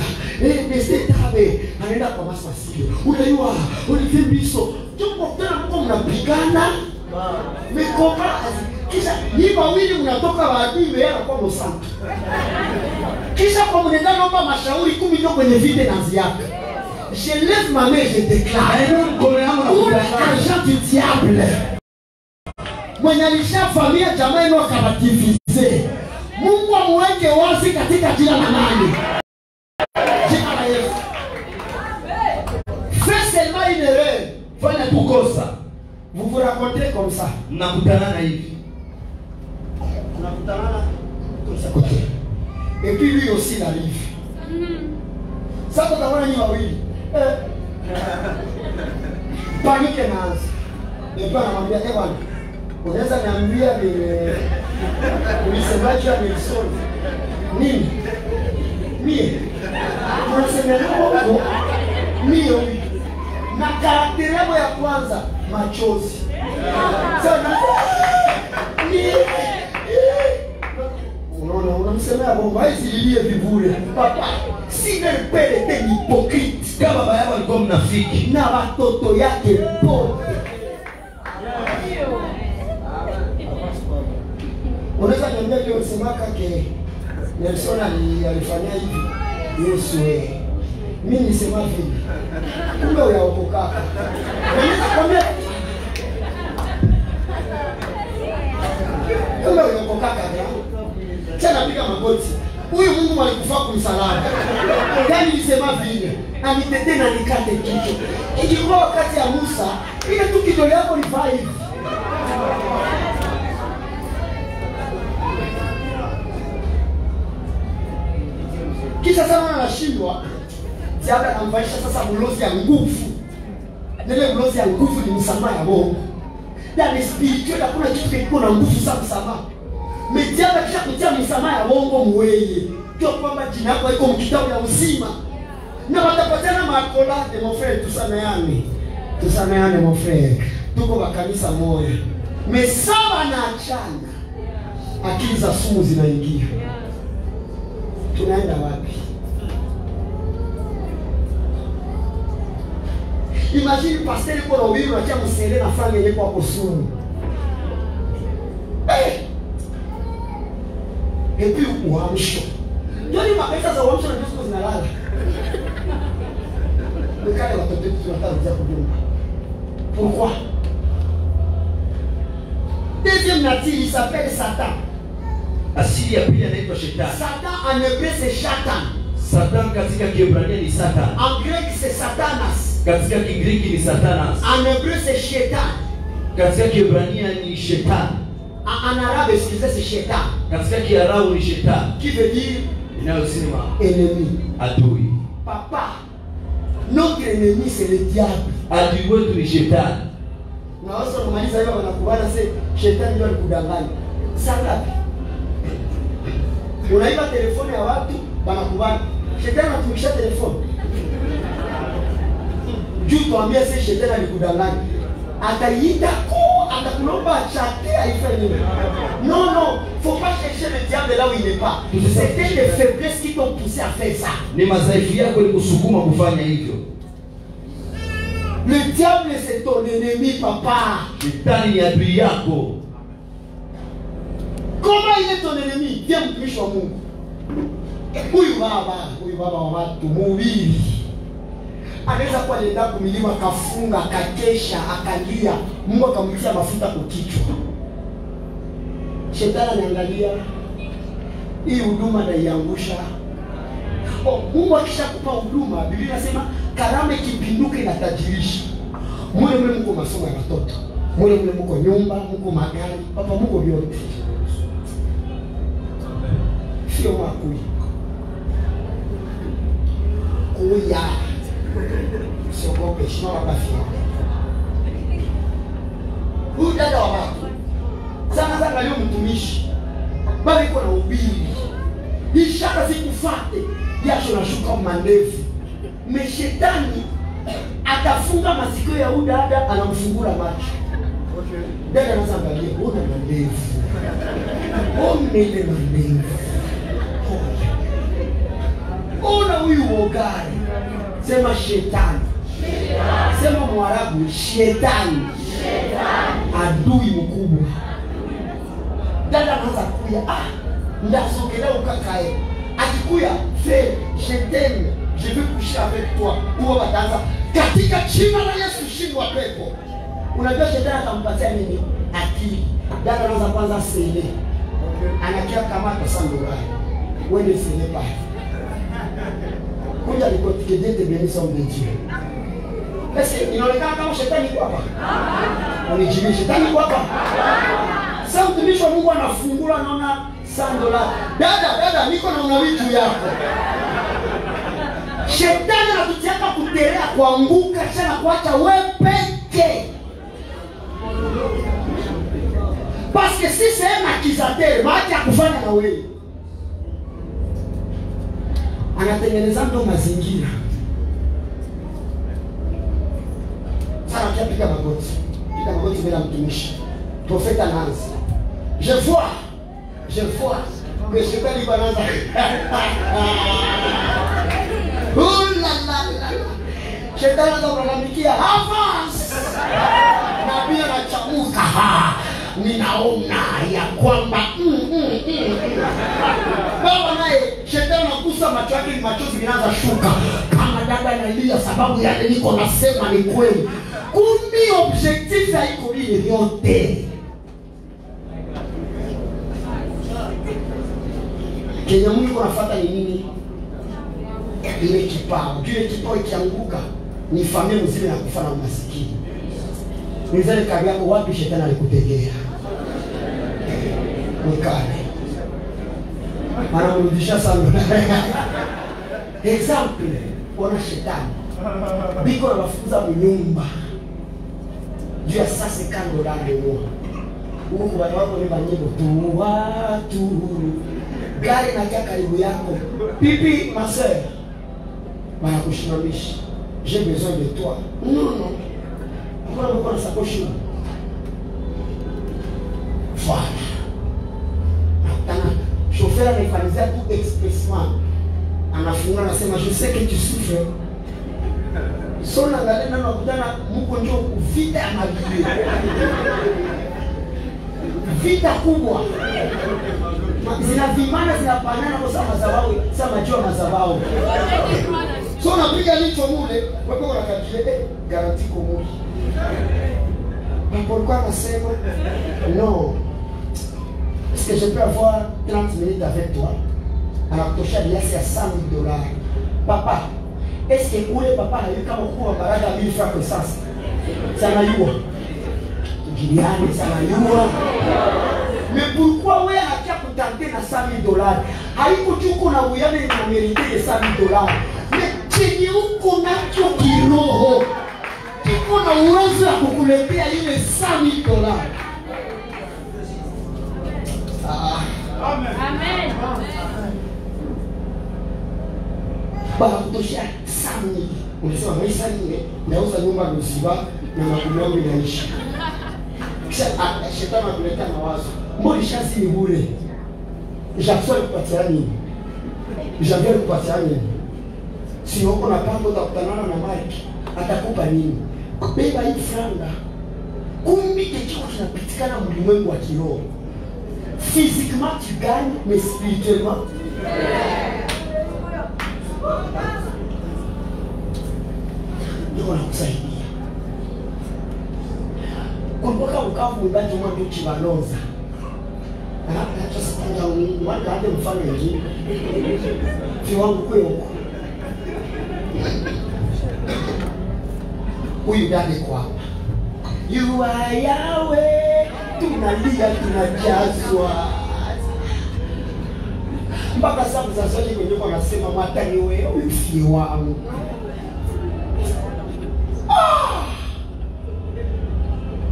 Tabe anaenda kwa Maspasilia. Unajua Olivier Biso tuko tena mko mnapigana mikopa kisha ni wawili mnatoka waadui wewe kwa Mosanta. Kisha kwa mnenda naomba mashauri 10 ndio kwenye vite na ziaka. Je lève ma main, je déclare agent du diable. Mwenye alishafamia jamaa ino akabativize. Mungu amweke wazi katika jina la nani? Jina la Yesu. Fais seulement une erreur. Fanya tu kosa. Vous vous racontez comme ça. Mnakutana hivi. Mnakutana comme ça côté. Et puis lui aussi il arrive. Ça peut avoir un wawili. Panique naanza. Ndio anamwambia bwana. Unaweza niambia vile ulisemaje ya Nelson? Nini? Mie. Unasema nini? Mie. Na karakteri yako ya kwanza machozi. Sana. Unaona unamsemea bomba hizi lilie vivule. Papa, si le père était hypocrite. Kama baba yako alikuwa mnafiki na watoto yake pote. Unaweza niambia leo usemaka ke Nelson alifanya hivi. Yesu mimi nisema hivi. Kumbe uyaokoka. Unaweza kwambia kumbe uyaokoka tena piga magoti. Huyu Mungu alikufa kumsalaba. Gani nisema vile? Anitetee na nikate kichwa. Ikikuwa wakati ya Musa, ile tu kichwa yako ni hivi. Kisha sana anashindwa. Diablo anamvaisha sasa mlozi ya nguvu. Ile mlozi ya nguvu ni msamaha ya Mungu. Yaani spiritual hakuna kitu kiko na nguvu sana msamaha. Diablo kisha kutia msamaha ya Mungu mweye. Kwa kwamba jina lako liko mkitabu ya uzima. Na watapatana makolade mon frère tusameane. Tusameane mon frère. Tuko kwa kanisa moja. Mesaba na achana. Akili za sumu zinaingia. Tunaenda wapi? Imagine pasteur kwa roho na kia msele na fanga ile kwa kusumu. Et puis uamsho. Ndio mapesa za uamsho na disco zinalala. Mkale watoto wetu tunataka kuja kujumba. Pourquoi? Deuxième nature, il s'appelle Satan. Asili ya pili anaitwa shetani. Satan en hébreu c'est Satan. Satan katika Kiebrania ni Satan. En grec c'est Satanas. Katika Kigiriki ni Satanas. En hébreu c'est Shetan. Katika Kiebrania ni shetani. En arabe c'est Shetan. Katika Kiarabu ni shetani. Qui veut dire inayosema ennemi. Adui. Papa, notre ennemi c'est le diable. Adui wetu ni shetani. Na wasa kumaliza hiyo wanakubana sasa shetani ndio alikudanganya. Sangapi? Unaiba telefoni ya watu wanakubana. Shetani anatumikisha telefoni. Juu tuambie sasa shetani alikudanganya. Ataita ko atakulomba chate haifai nini? Non, faut pas chercher le diable là où il n'est pas. C'était les faiblesses qui t'ont poussé à faire ça. Ni madhaifu yako ilikusukuma kufanya hivyo. Le diable c'est ton ennemi, papa. Shetani ni adui yako. Comment il est ton ennemi? Viens mtumishi wa Mungu. Huyu baba wa watu mhubiri. Anaweza kuwa alienda kumilima akafunga, akakesha, akalia. Mungu akamtia mafuta kwa kichwa. Shetani anaangalia hii huduma na iangusha. Mungu akishakupa huduma, Biblia inasema karama ikipinduka inatajirisha. Mule mko masomo ya watoto. Mule mko nyumba, mko magari, papa mko vyote. Sio makui. Kuya. Sio kope, sio mabafia. Huyu dada wa watu. Sana leo mtumishi. Bali iko na ubiri. Ishaka sikufate. Jasho nashuka mandevu. Shetani atafunga masikio ya huyu dada anamfungula macho. Dada anaanza angalia, ona mandevu. Ona ile mandevu. huyu ogari. Sema shetani. Sema Mwarabu shetani. Adui mkubwa. Dada anaanza kuya, ndasogelea ukakae. Akikuya, fais, je t'aime, je veux coucher avec toi. Uwa bataanza katika jina la Yesu shindwa pepo. Unajua shetani atampatia nini? Akili. Dada anaanza kwanza sele. Anakia kama $100. Wewe sele pa. Kuja nikotike Dieu bénisse homme de Dieu. Est-ce que inaonekana kama shetani kwa hapa? Unijibi shetani kwa hapa? Sasa mtumishi wa Mungu anafungula anaona $100. Dada niko na unawitu yako. Shetani anatutiaka kutelea kuanguka sana kuacha wewe peke. Parce que si c'est un accusateur, maacha kufanya na wewe. Anatengeneza ndo mazingira. Sasa kia piga magoti. Piga magoti mbele ya mtumishi. Profeta anaanza. Je vois que shetani banaanza. Oh la la. Shetani anaanza avance. Nabii anachamuka. Ninaona ya kwamba baba naye shetani anakusa macho yake, machozi vinaanza shuka. Kama dada analia sababu yale niko nasema ni kweli. Kumbe objectif haiko ile yote. Kenya Mungu anafuata ni nini? Ile kipao. Kile kipao ikianguka ni familia mzima ya kufa na umasikini. Nizale kari yako wapi shetani alikutegea. Mkane. Anamrudisha sana. Example, ona shetani. Biko na wafukuza mnyumba. Juu ya sasa kando dande mwa. Huko kwa watu ni banyego tu watu. Gari na kia karibu yako. Pipi ma sœur. Bana kushimamisha. J'ai besoin de toi. Non. Pourquoi vous prenez sa cochon? Voilà. Maintenant, chauffeur anafanyia tout expressement. Anafunga anasema je sais que tu souffres. Sona ngalena na kutana mko njoo vita ya mabili. Vita kubwa. Zinavimana zinapanana kwa sababu mazao, sababu majua mazao. So napiga licho mule, wewe unakadiria garanti kwa mule. Mais pourquoi anasema non? Est-ce que je peux avoir 30 minutes avec toi? Anakutosha liasi ya $100,000. Papa, est-ce que ule papa hayuko kama kwa baraka ya 1000 francs sasa? Sana yua. Giliani sana yua. Mais pourquoi wewe anakia kutante na $100,000? Haiko chuko na uyane na merite de $100,000. Mais chenye uko nacho kiroho. Kiko na uwezo ya kukuletea ile $100,000. Amen. Baba kutoshia $100,000. Unasema maisha nini? Nauza nyumba nusiba na makumi yangu inaishi. Kisha shetani anakuleta mawazo. Mbona shasi ni bure? Jackson kupatia nini? Javier kupatia nini? Si uko na pango utakutana na Mike, atakupa nini? Beba hii franga. Kumbi kichwa kinapitikana mlimwengu wa kiroho. Physiquement tu gagnes, mais spirituellement ndio nakusaidia. Kumbuka ukavu mbaji mwanzo chibaloza. Hata sasa wanda hadi mfano mwingine. Kiwango kweo. Huyu dada kwa hapa. You are Yahweh. Tunalia tunajazwa. Mpaka sababu za sote kwenye kwa nasema mata ni wewe ufie wangu.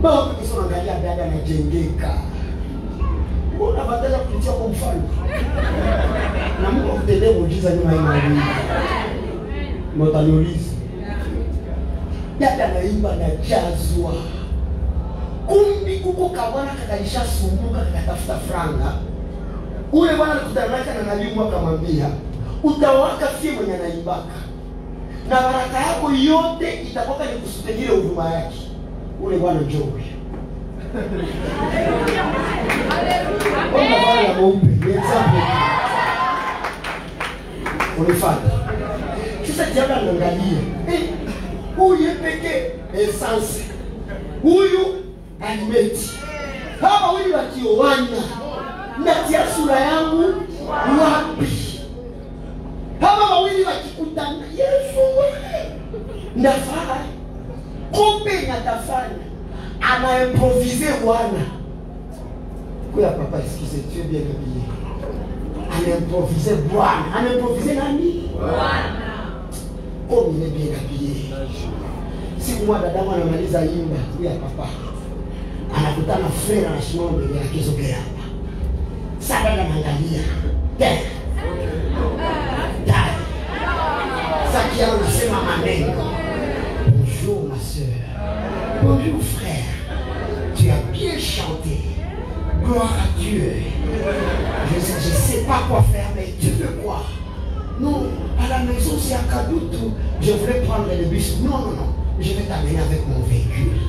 Baba kisoma angalia dada anajengeka. Mbona badala kupitia kwa mfano? Na Mungu akutendee muujiza nyuma ya mawili. Mtaniuliza. Dada anaimba na jazwa. Kumbi kuko kabwana kakalisha sumbuka kakatafuta franga. Ule bwana alikutana naye na nabii akamwambia, utawaka fie mwenye anaibaka. Na baraka yako yote itakuwa ni kusutenile huduma yake. Ule bwana njoo huyo. Haleluya. Mweupe, ni example. Unifata. Sasa diabla anaangalia. Huyu pekee essence. Huyu alimeti. Hawa wili wakioana. Natia sura yangu wapi? Hawa wawili wakikutana, Yesu ndafaa. Kumbe natafanya. Ana improviser Bwana. Kwa papa, excusez, tu es bien habillé. Ana improviser Bwana. Ana improviser nani? Bwana. Comme il est bien habillé. Si moi dada anamaliza imba, huyu papa anakutana frère anashimama mbele yake zogea hapa. Sasa dada anaangalia. Sakia anasema maneno. Bonjour ma sœur. Bonjour frère. Tu as bien chanté. Gloire à Dieu. Je sais pas quoi faire, mais tu veux quoi? Non, à la maison c'est à Kadoutou. Je voulais prendre le bus. Non. Je vais t'amener avec mon véhicule.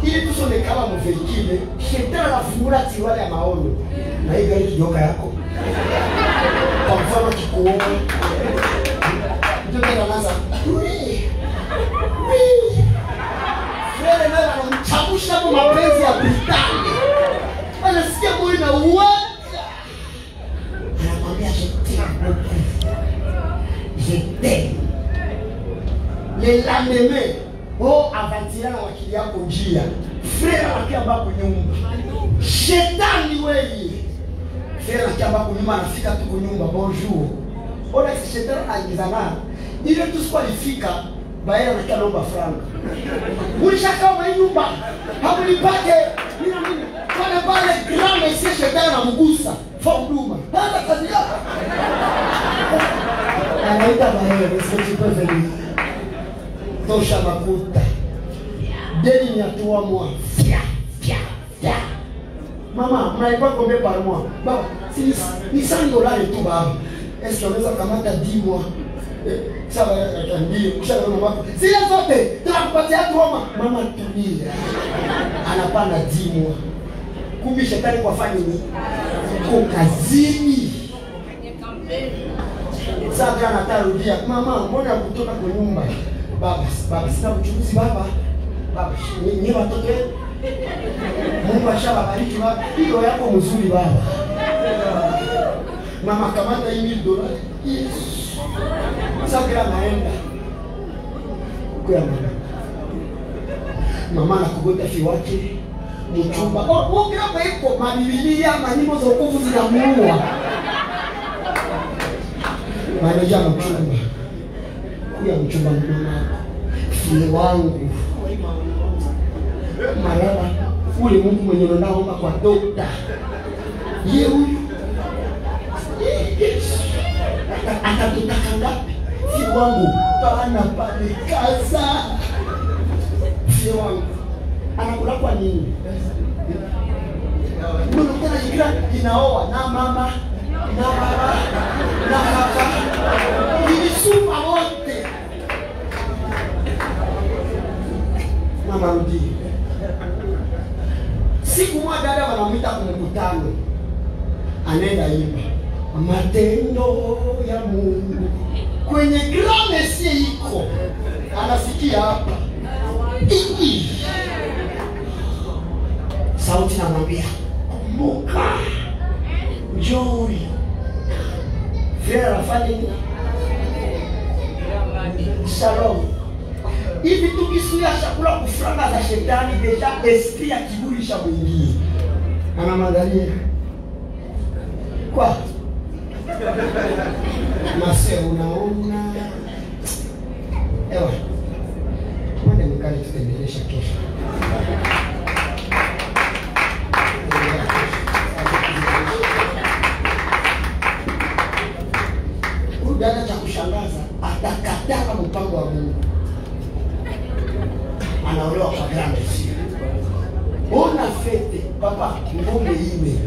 Il est tout son écart à mon véhicule. J'étais dans la foule à tirer à ma honte. Mais il y a eu yoga yako. Comme ça, tu cours. Tu es dans la salle. Oui. Frère, il y a un chaboucha pour ma presse à Britannie. Elle a ce qu'il y a une ouate. Elle a demandé à je t'aime beaucoup. Je t'aime. Le lendemain, oh avantia na wakili yako njia. Frère akiamba kunyumba. Shetani wewe. Frère akiamba kunyumba anafika tu kunyumba. Bonjour. Ona si shetani angizana. Ile tu squalifika baada na kalomba franga. Ulishaka kama nyumba. Hamulipake. Mimi kana pale grame si shetani anamgusa. Fa huduma. Hata kazi yako. Anaita baadaye sisi kwa vile. Tosha makuta. Deni ni atoa moi. Maman, mnaipa combien par mois? Baba, ni $100 tu baba. Est-ce que unaweza kamata 10 mois? Ça va être ndio. Ukishaona mama. Si zote, tunakupatia tu mama tulia. Anapanda 10 mois. Kumbe shetani kwa fanya nini? Kwa kazini. Sasa anatarudia, mama, mbona kutoka kwa nyumba? Baba sina mchuzi baba. Baba, ni watoto. Mungu ashawabariki baba. Hiyo yako mzuri baba. Mama kamata $1,000. Yes. Sasa naenda. Kwa mama anakugota fiwake. Mchumba. Oh, kama iko mabilia manimo za wokovu zinamuua. Manaja mchumba. Kuya mchumba mdogo. Fie wangu. Maraba, ule Mungu mwenye naomba kwa dokta. Yeye huyu. Atatutaka ngapi? Fie wangu, pana pale kaza. Fie wangu. Anakula kwa nini? Mbona tena ikira inaoa na mama, na baba, na kaka. Ni suma wote. Mama rudi. Siku moja dada wanamuita kwa mkutano. Anaenda imba. Matendo ya Mungu. Kwenye grame si iko. Anasikia hapa. Sauti namwambia, kumbuka. Njoo. Frère afanye nini? Shalom. Hivi tukisuia chakula kufranga za shetani deja esprit ya kiburi cha mwingine. Anamwangalia. Kwa Mase unaona. Ewa. Mwende mkali tutendelesha kesho. Udana cha kushangaza atakataa mpango wa Mungu. Anaolewa kwa grande sio. Ona fete papa ngombe ime.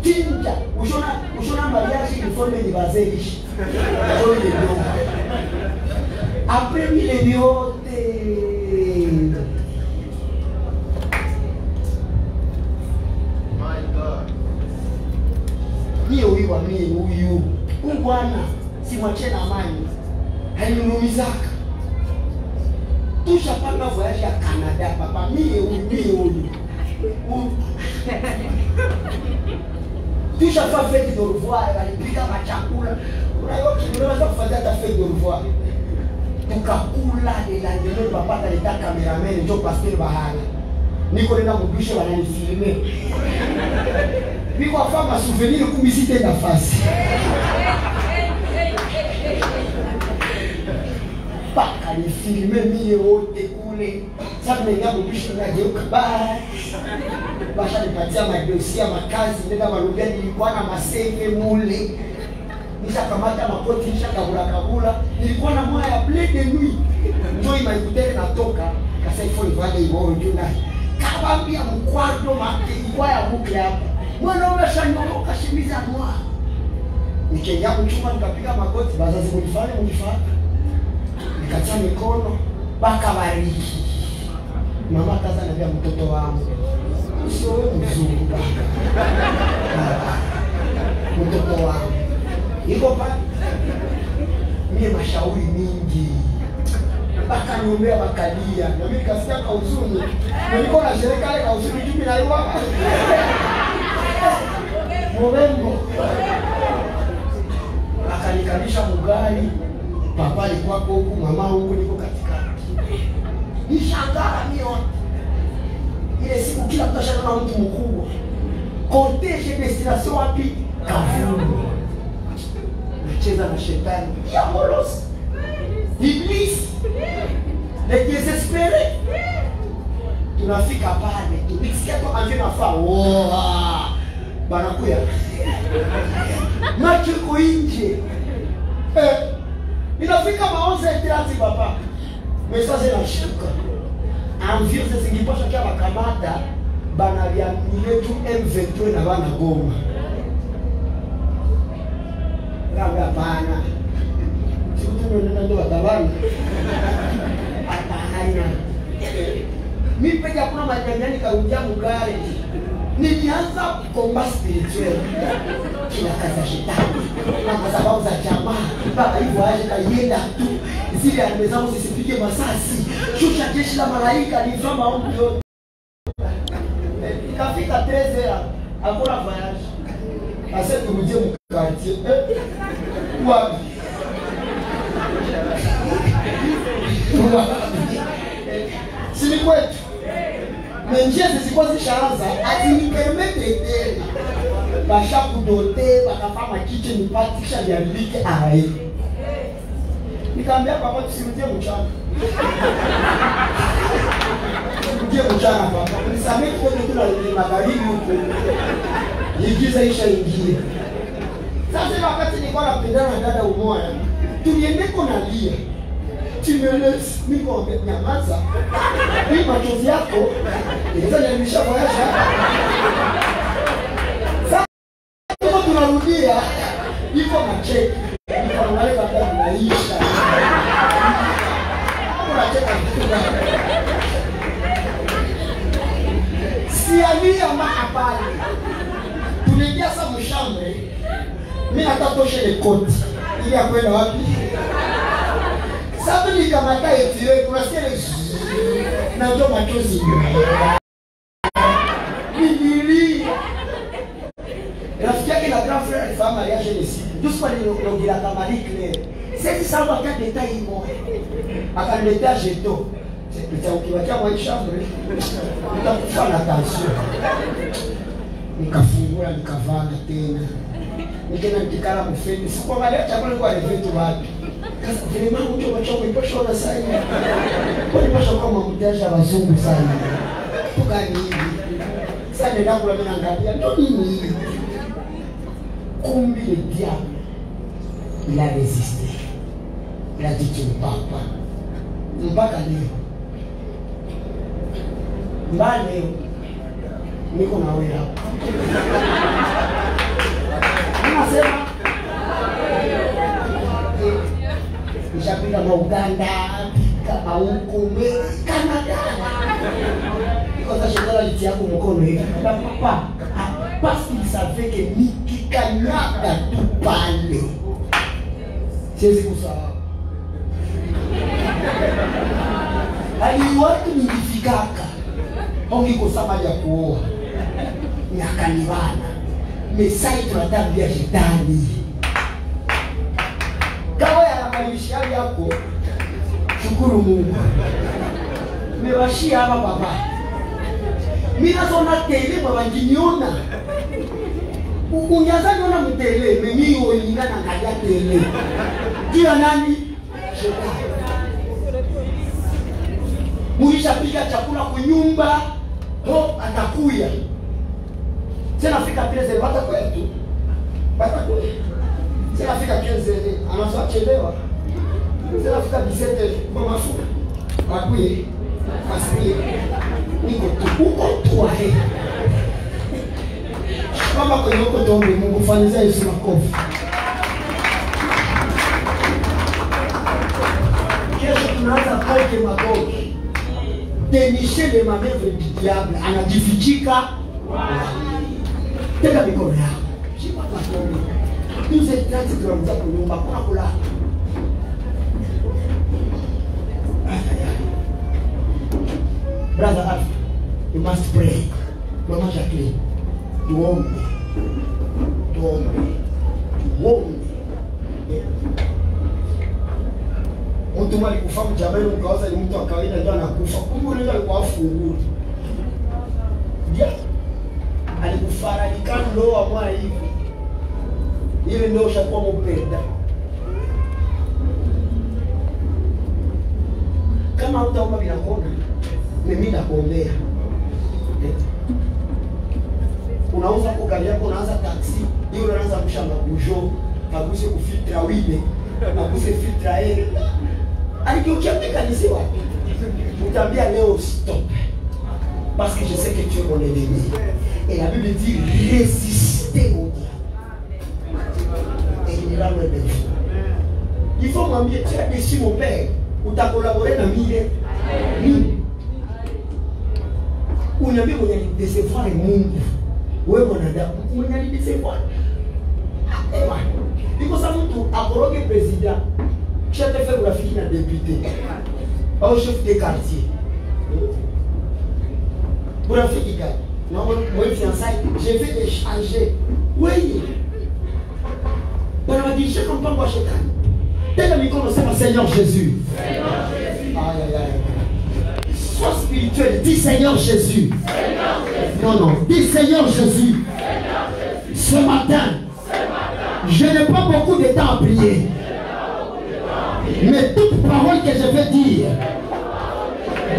Tinja, ushona mariage il faut les baser. Après les biotes. My God. Mie uiwa mie uyu. Bwana si mwache na amani. Hainunumizaka. Tushapanga voyage ya Canada papa. Mie uyu. Tushafanya fête de revoir, walipika machakula. Unaweza kufanya hata fête de revoir. Tukakula ndio papa aleta cameraman ndio pasteur Bahana. Niko nenda mubisho wananifilme. Biko afama souvenir kumisite nafasi. Paka ni filme mie wote kule. Sasa nenda mubisho na geuka bye. Basha nipatia madosia makazi nenda marudia nilikuwa na masenge mule. Nishakamata makoti kabula nilikuwa na moya ya blé de nuit. Ndio imaikutele natoka kasa ifo ivade iboro juna. Kabambia mkwado kwa ya buke hapa. Mwana umeshanyoroka shimiza mwa. Nikiingia kuchuma nikapiga magoti bazazi mlifanya. Nikacha mikono baka bariki. Mama kaza anambia mtoto wangu. Usiwe mzungu baka. Mtoto wangu. Iko pale. Mie mashauri mingi. Baka niombea bakalia. Na mimi nikasikia kwa huzuni. Niko na serikali kwa huzuni jumi na yuwa. Mwengo. Akanikalisha mugari. Papa alikuwa huku, mama huku, niko katikati. Nishangaa mio. Ile siku kila mtu ashana mtu mkubwa. Cortege destination wapi? Kavumu. Nacheza na shetani. Diabolos. Iblis. Les désespérés. Tunafika pale. Tukisikia tu anje nafaa. Wow. Banakuya. Macho iko nje. Inafika maonza etirati papa. Message inashuka. Environ zingipasha kia makamata bana vya niletu M23 na bana Goma. Rabia bana. Sikutu ndo watabana. Hapana. Mimi peke hakuna majangani karudia mugari. Nilianza komba spirituel. Kila kaza shetani. Na kwa sababu za jamaa. Baba hivyo aje kaienda tu. Zile amezao zisipige masasi. Shusha jeshi la malaika ni zoma ombi yote. Ikafika 13h. Hakuna voyage. Asa turudie mkartie. Wapi? Sini kwetu. Menjia zisikuwa zishaanza. Ati nipermete tena. Basha kudote. Bakafama kitchen party. Kisha niandike ae. Nikaambia papa tusirudie mchana. Tusirudie mchana papa. Nisamee kwenye tuna magharibi huko. Igiza isha ingie. Sasa wakati nilikuwa napendana na dada umoja, tuliendeko na lia. Timeless niko nyamaza. Hii machozi yako inaweza nimeshaboresha. Sasa tunarudia iko na check. Tunaangalia kama tunaisha. Unacheka kitu. Sialia maabali. Tuliingia sasa mshambre. Mimi natatosha ile koti. Ili akwenda wapi? Sasa nikamata eti wewe unasikia ile na ndio machozi. Nili. Rafiki yake na grand frère alifahamu mariage ile siku. Tout ce qu'on l'a kama clair. C'est ça va faire détail moi. Akaniletea jeto. C'est ukiwacha kwa chambre. Utakufa na tension. Nikafungua nikavana tena. Nikena nikikala mfeni. Sikuangalia chakula kwa vitu wapi. Sasa vile mambo ndio wachoko iposho na sana. Kwa iposho kama mteja wazungu sana. Tukani hivi. Sasa ndio kula mimi naangalia ndio nini? Kumbi le diable. Il a résisté. Il a dit tu ne pars pas. Mpaka leo. Mbali leo. Niko na wewe hapa. Anasema nishapita kwa Uganda, kama huko Canada. Iko sasa shida litia yako mkono hivi. Papa, parce qu'il savait que nikikanyaga tu pale. Siwezi kusahau. Hali watu nilifikaka. Ongikosa mali ya kuoa. Nakanibana. Mesai tunatambia shetani. Kawa ya maisha yako. Shukuru Mungu. Mewashia hapa baba. Mimi nazona tele baba nginiona. Unyaza niona mtele, mimi oinga na ngaja tele. Kila nani? Shetani. Muisha pika chakula kwa nyumba, ho atakuya. Tena fika pesa bata kwetu. Bata kwetu. Tena fika 15 anaanza chelewa. Tena fika 17 kwa mafuta. Akuye. Asiye. Niko tu uko tu ahe. Kama kwa hiyo kutombe Mungu fanyia Yesu makofi. Kesho tunaanza pale magogi. Dénicher les manœuvres du diable, anajifichika. Tega mikono yako. Shika mikono. Tuze tatu tunaanza kunyumba kwa kula. Brother, you must pray. Mama Jacqueline, tuombe. Mtu mali kufa mjamani mkawaza ni mtu wa kawaida ndio anakufa. Kumbe unaweza alikuwa funguru. Ndio. Alikufara likando mwa hivi. Ile ndio ushakuwa mpenda. Kama utaomba bila kuona, mimi nakuombea. Unauza kwa gari yako, unaanza taxi, hiyo unaanza kushamba bujo, kabuse kufiltra wile, kabuse filtra air. Aligeukia mécanicien wapi? Utambia leo stop. Parce que je sais que tu es mon ennemi. Et la Bible dit résister au diable. Et il ira loin de vous. Il faut m'embêter, tu as déçu mon père. Ou tu as collaboré dans mille. Ou il y a mis mon décevoir le monde. Où est mon adam? Où il y a mis décevoir. Il faut savoir tout. Apologue président. Chef de fait graphique n'a député. Au chef de quartier. Pour la fille qui gagne. Non, moi, fiançailles, j'ai fait échanger. Oui. On m'a dit, je ne comprends pas chez toi. Dès que nous connaissons Seigneur Jésus. Seigneur Jésus. Aïe, aïe, aïe. Sois spirituel, dis Seigneur Jésus. Seigneur Jésus. Non, non, dis Seigneur Jésus. Seigneur Jésus. Ce matin, je n'ai pas beaucoup de temps à prier. Mais toute parole que je vais dire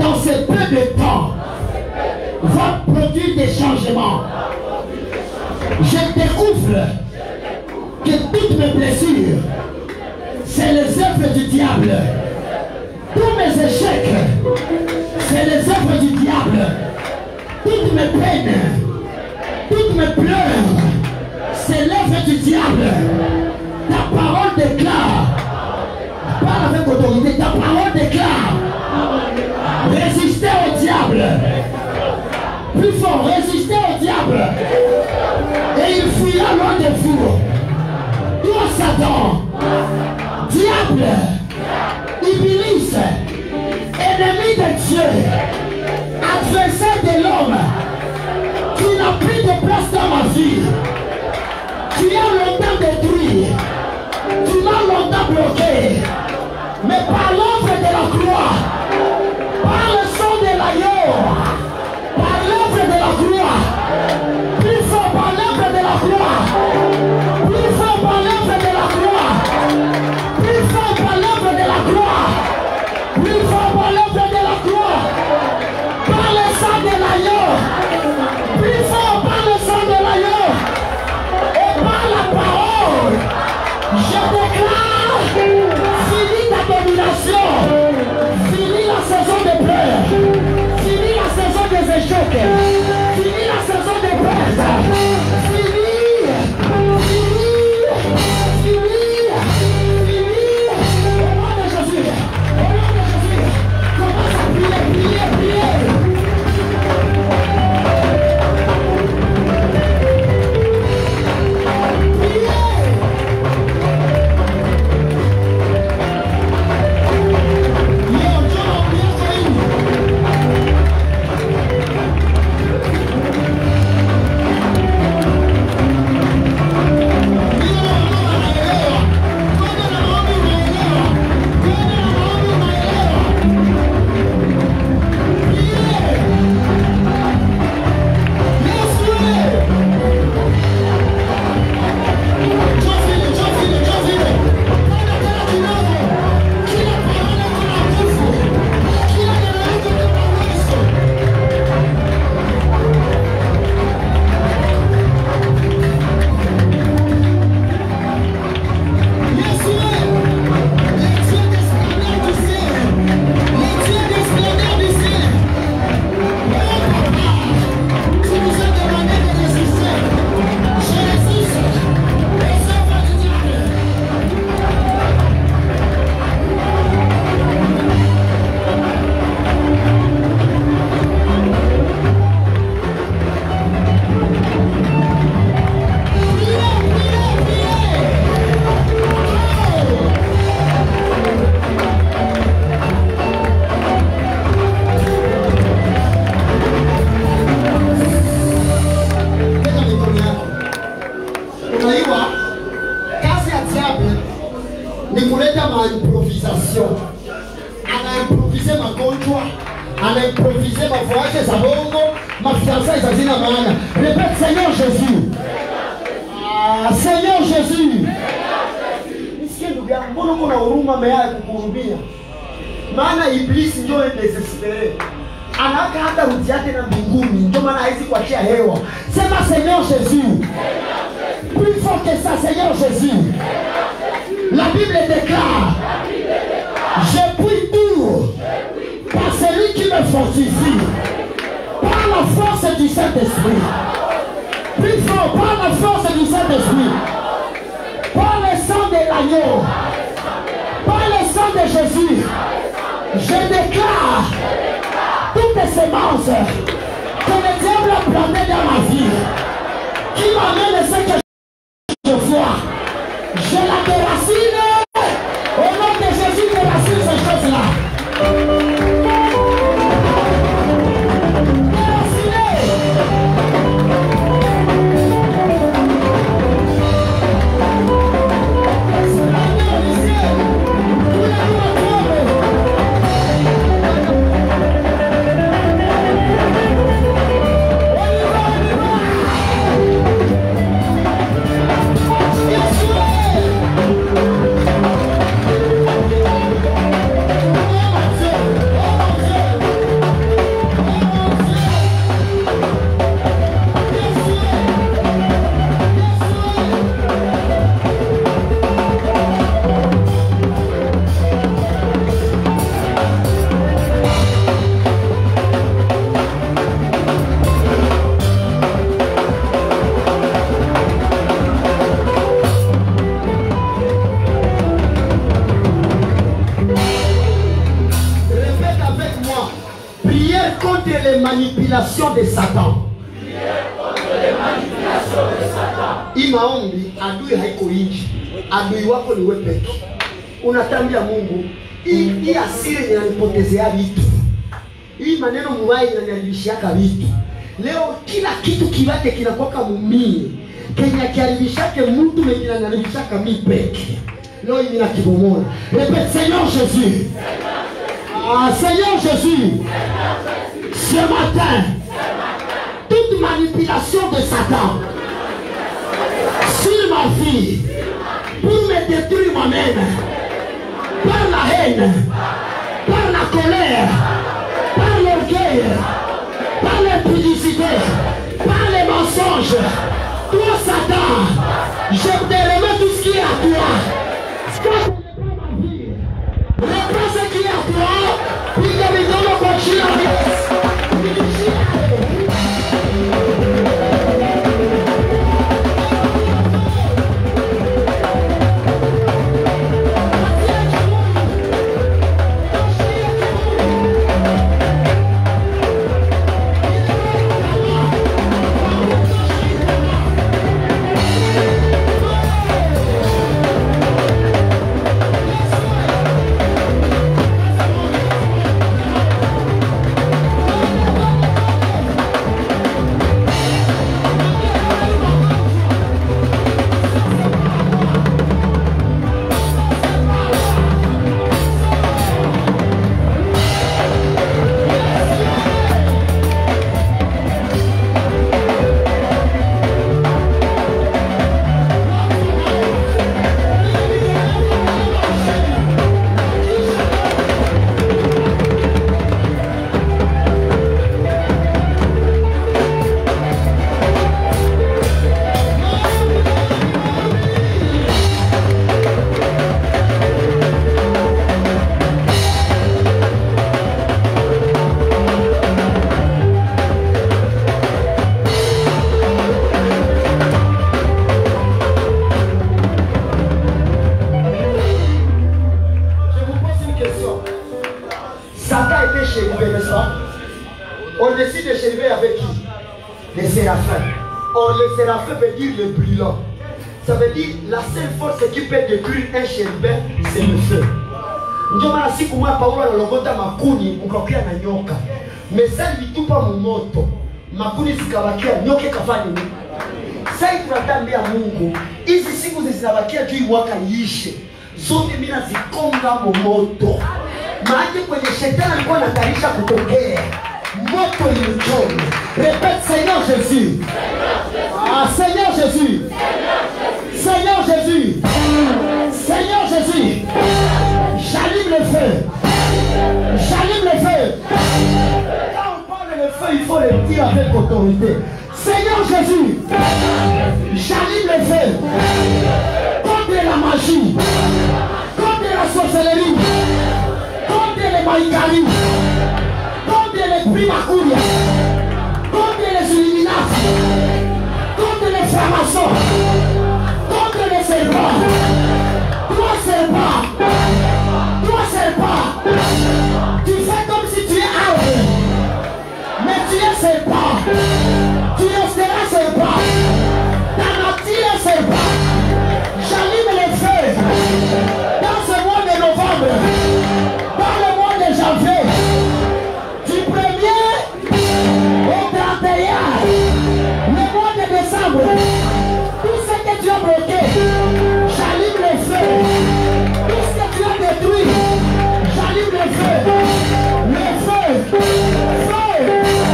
dans ce peu de temps va produire des changements. Je découvre que toutes mes blessures, c'est les œuvres du diable. Tous mes échecs, c'est les œuvres du diable. Toutes mes peines, toutes mes pleurs, c'est l'œuvre du diable. Ta parole déclare. Parle avec autorité, ta parole déclare. Résistez au diable. Plus fort, résistez au diable. Et il fuira loin de vous. Toi, Satan, diable, Iblis, ennemi de Dieu, adversaire de l'homme, qui n'a plus de place dans ma vie, qui a longtemps détruit, qui m'a longtemps bloqué. Mais par l'œuvre de la croix, par le sang de l'agneau, par l'œuvre de la croix, plus fort par l'œuvre de la croix, plus fort par l'œuvre de la croix, plus fort par l'œuvre de la croix, plus fort par l'œuvre de la croix, par le sang de l'agneau, plus fort par le sang de l'agneau, et par la parole, je déclare, fini ta domination, fini la saison des pleurs, fini la saison des échecs, fini la saison des pertes, fini, fini. ni kuleta improvisation. Anaimproviser magonjwa, anaimproviser mavoyage za bongo, mafiançailles za zina maana. Répète Seigneur Jésus. Seigneur Jésus. Nisikie ndugu yangu, mbona uko na huruma meaya kukuhurumia? Maana iblisi ndio desespere. Anaka hata ujiate na mbinguni, ndio maana haizi kuachia hewa. Sema Seigneur Jésus. Plus fort que ça, Seigneur Jésus. La Bible déclare, je puis tout par celui qui me fortifie, par la force du Saint-Esprit. Plus fort, par la force du Saint-Esprit, par le sang de l'agneau, par le sang de Jésus, je déclare toutes les semences que le diable a plantées dans ma vie, qui m'amène ce que je vois. Je la déracine. Au nom de Jésus, déracine ces choses-là. De Satan. Hii maombi adui haiko inji, adui wako ni wewe peke. Unatambia Mungu, hii asiri inanipotezea vitu. Hii maneno mbaya inaniharibishia vitu. Leo kila kitu kibate kinakuwa mumii. Kenya kiharibishake mtu mwingine ananiharibishaka mimi peke. Leo hivi na kibomola. Répète Seigneur Jésus. Seigneur Jésus. Ce matin, toute manipulation de Satan sur ma vie pour me détruire moi-même par la haine, par la colère, par l'orgueil, par l'impudicité, par les mensonges. Toi Satan, je te remets tout ce qui est à toi. Reprends ce qui est à toi, puis que les hommes continuent à vivre. On décide de chériver avec qui? Les séraphins. Or, les séraphins veut dire le brûlant. Ça veut dire la seule force qui peut détruire un chérubin, c'est le feu. Ndio maana siku moja Paulo analogota makuni ukakia na nyoka. Mesa ilitupa moto. Makuni zikabakia nyoka kafanya nini? Sasa tunatambia Mungu, hizi siku zinabakia juu mwaka iishe. zote mina zikonga momoto. Maji kwenye shetani alikuwa anatarisha kutokea. Moto ilichoma. Répète, Seigneur Jésus. Ah, Seigneur Jésus. Seigneur Jésus. Seigneur Jésus. J'allume le feu. J'allume le feu. Quand on parle de feu, il faut le dire avec autorité. Seigneur Jésus. J'allume le feu. Contre la magie. Contre la sorcellerie. Contre les maïkaris. Contre les primacuria. Contre les illuminati. Contre les francs-maçons. Contre les serpents. Toi serpent. Toi serpent. Tu fais comme si tu es arbre. Mais tu es serpent. Tu resteras serpent. Ta nature est serpent. J'allume le feu. Dans ce mois de novembre. Dans le mois de janvier. Du 1er au 31. Le mois de décembre. Tout ce que tu as bloqué. J'allume le feu. Tout ce que tu as détruit. J'allume le feu. Le feu. Feu. Feu.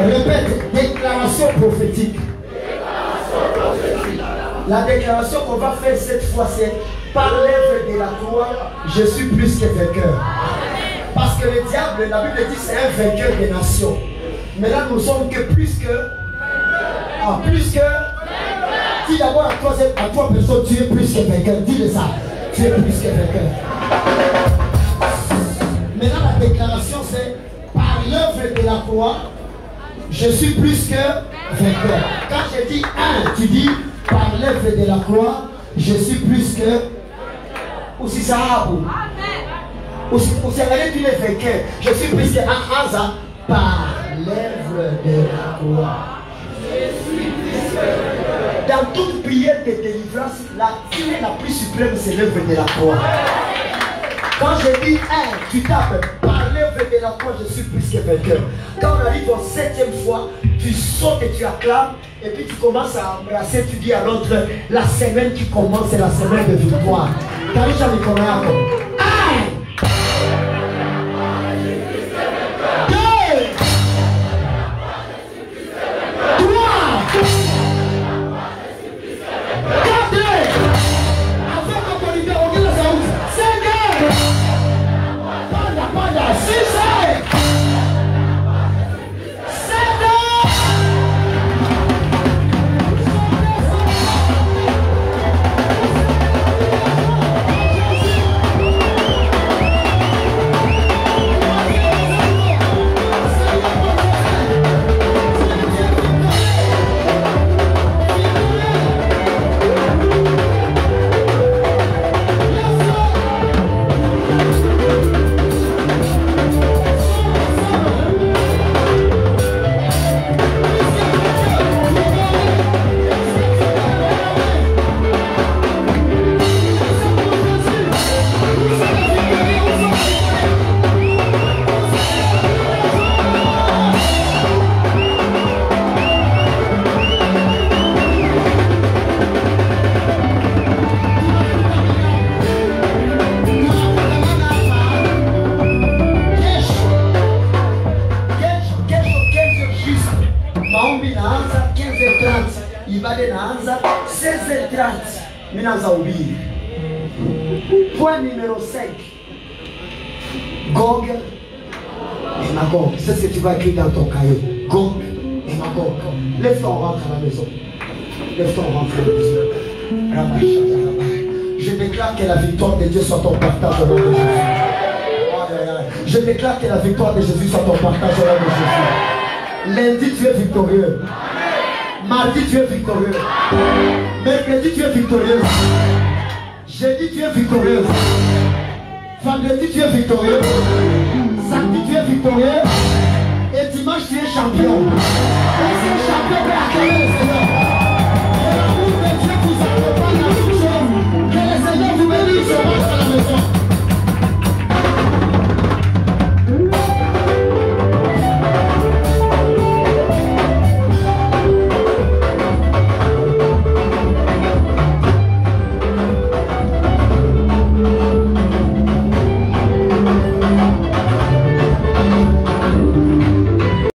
Répète, déclaration prophétique. La déclaration qu'on va faire cette fois, c'est par l'œuvre de la croix, je suis plus que vainqueur. Parce que le diable, la Bible dit, c'est un vainqueur des nations. Mais là, nous sommes que plus que. Ah, plus que. Dis d'abord à toi, personne, tu es plus que vainqueur. Dis-le ça. Tu es plus que vainqueur. Maintenant, la déclaration, c'est par l'œuvre de la croix, je suis plus que vainqueur. Quand je dis un, tu dis par l'œuvre de la croix, je suis plus que. Ou si ça a ou si tu es vainqueur, je suis plus que un par l'œuvre de la croix. Dans toute prière de délivrance, la clé la plus suprême, c'est l'œuvre de la croix. Quand je dis un, tu tapes par l'œuvre de la croix, je suis plus que vainqueur. Quand on arrive en 7e fois, tu sautes et tu acclames, et puis tu commences à embrasser, tu dis à l'autre, la semaine qui commence, c'est la semaine de victoire. Quand les gens me connaissent, un, deux, trois, quatre, avec autorité, on dit la saouz, 5, panda, 6, 7, ibada inaanza 16h30. Mimi naanza ubiri. Point numéro 5. Gog et Magog. C'est ce que tu vas écrire dans ton cahier. Gog et Magog. Lève-toi, on rentre à la maison. Lève-toi, on rentre à la maison. Je déclare que la victoire de Dieu soit ton partage au nom de Jésus. Je déclare que la victoire de Jésus soit ton partage au nom de Jésus. Lundi, tu es victorieux. Mardi, tu es victorieux. Mercredi, tu es victorieux. Jeudi, tu es victorieux. Vendredi, tu es victorieux.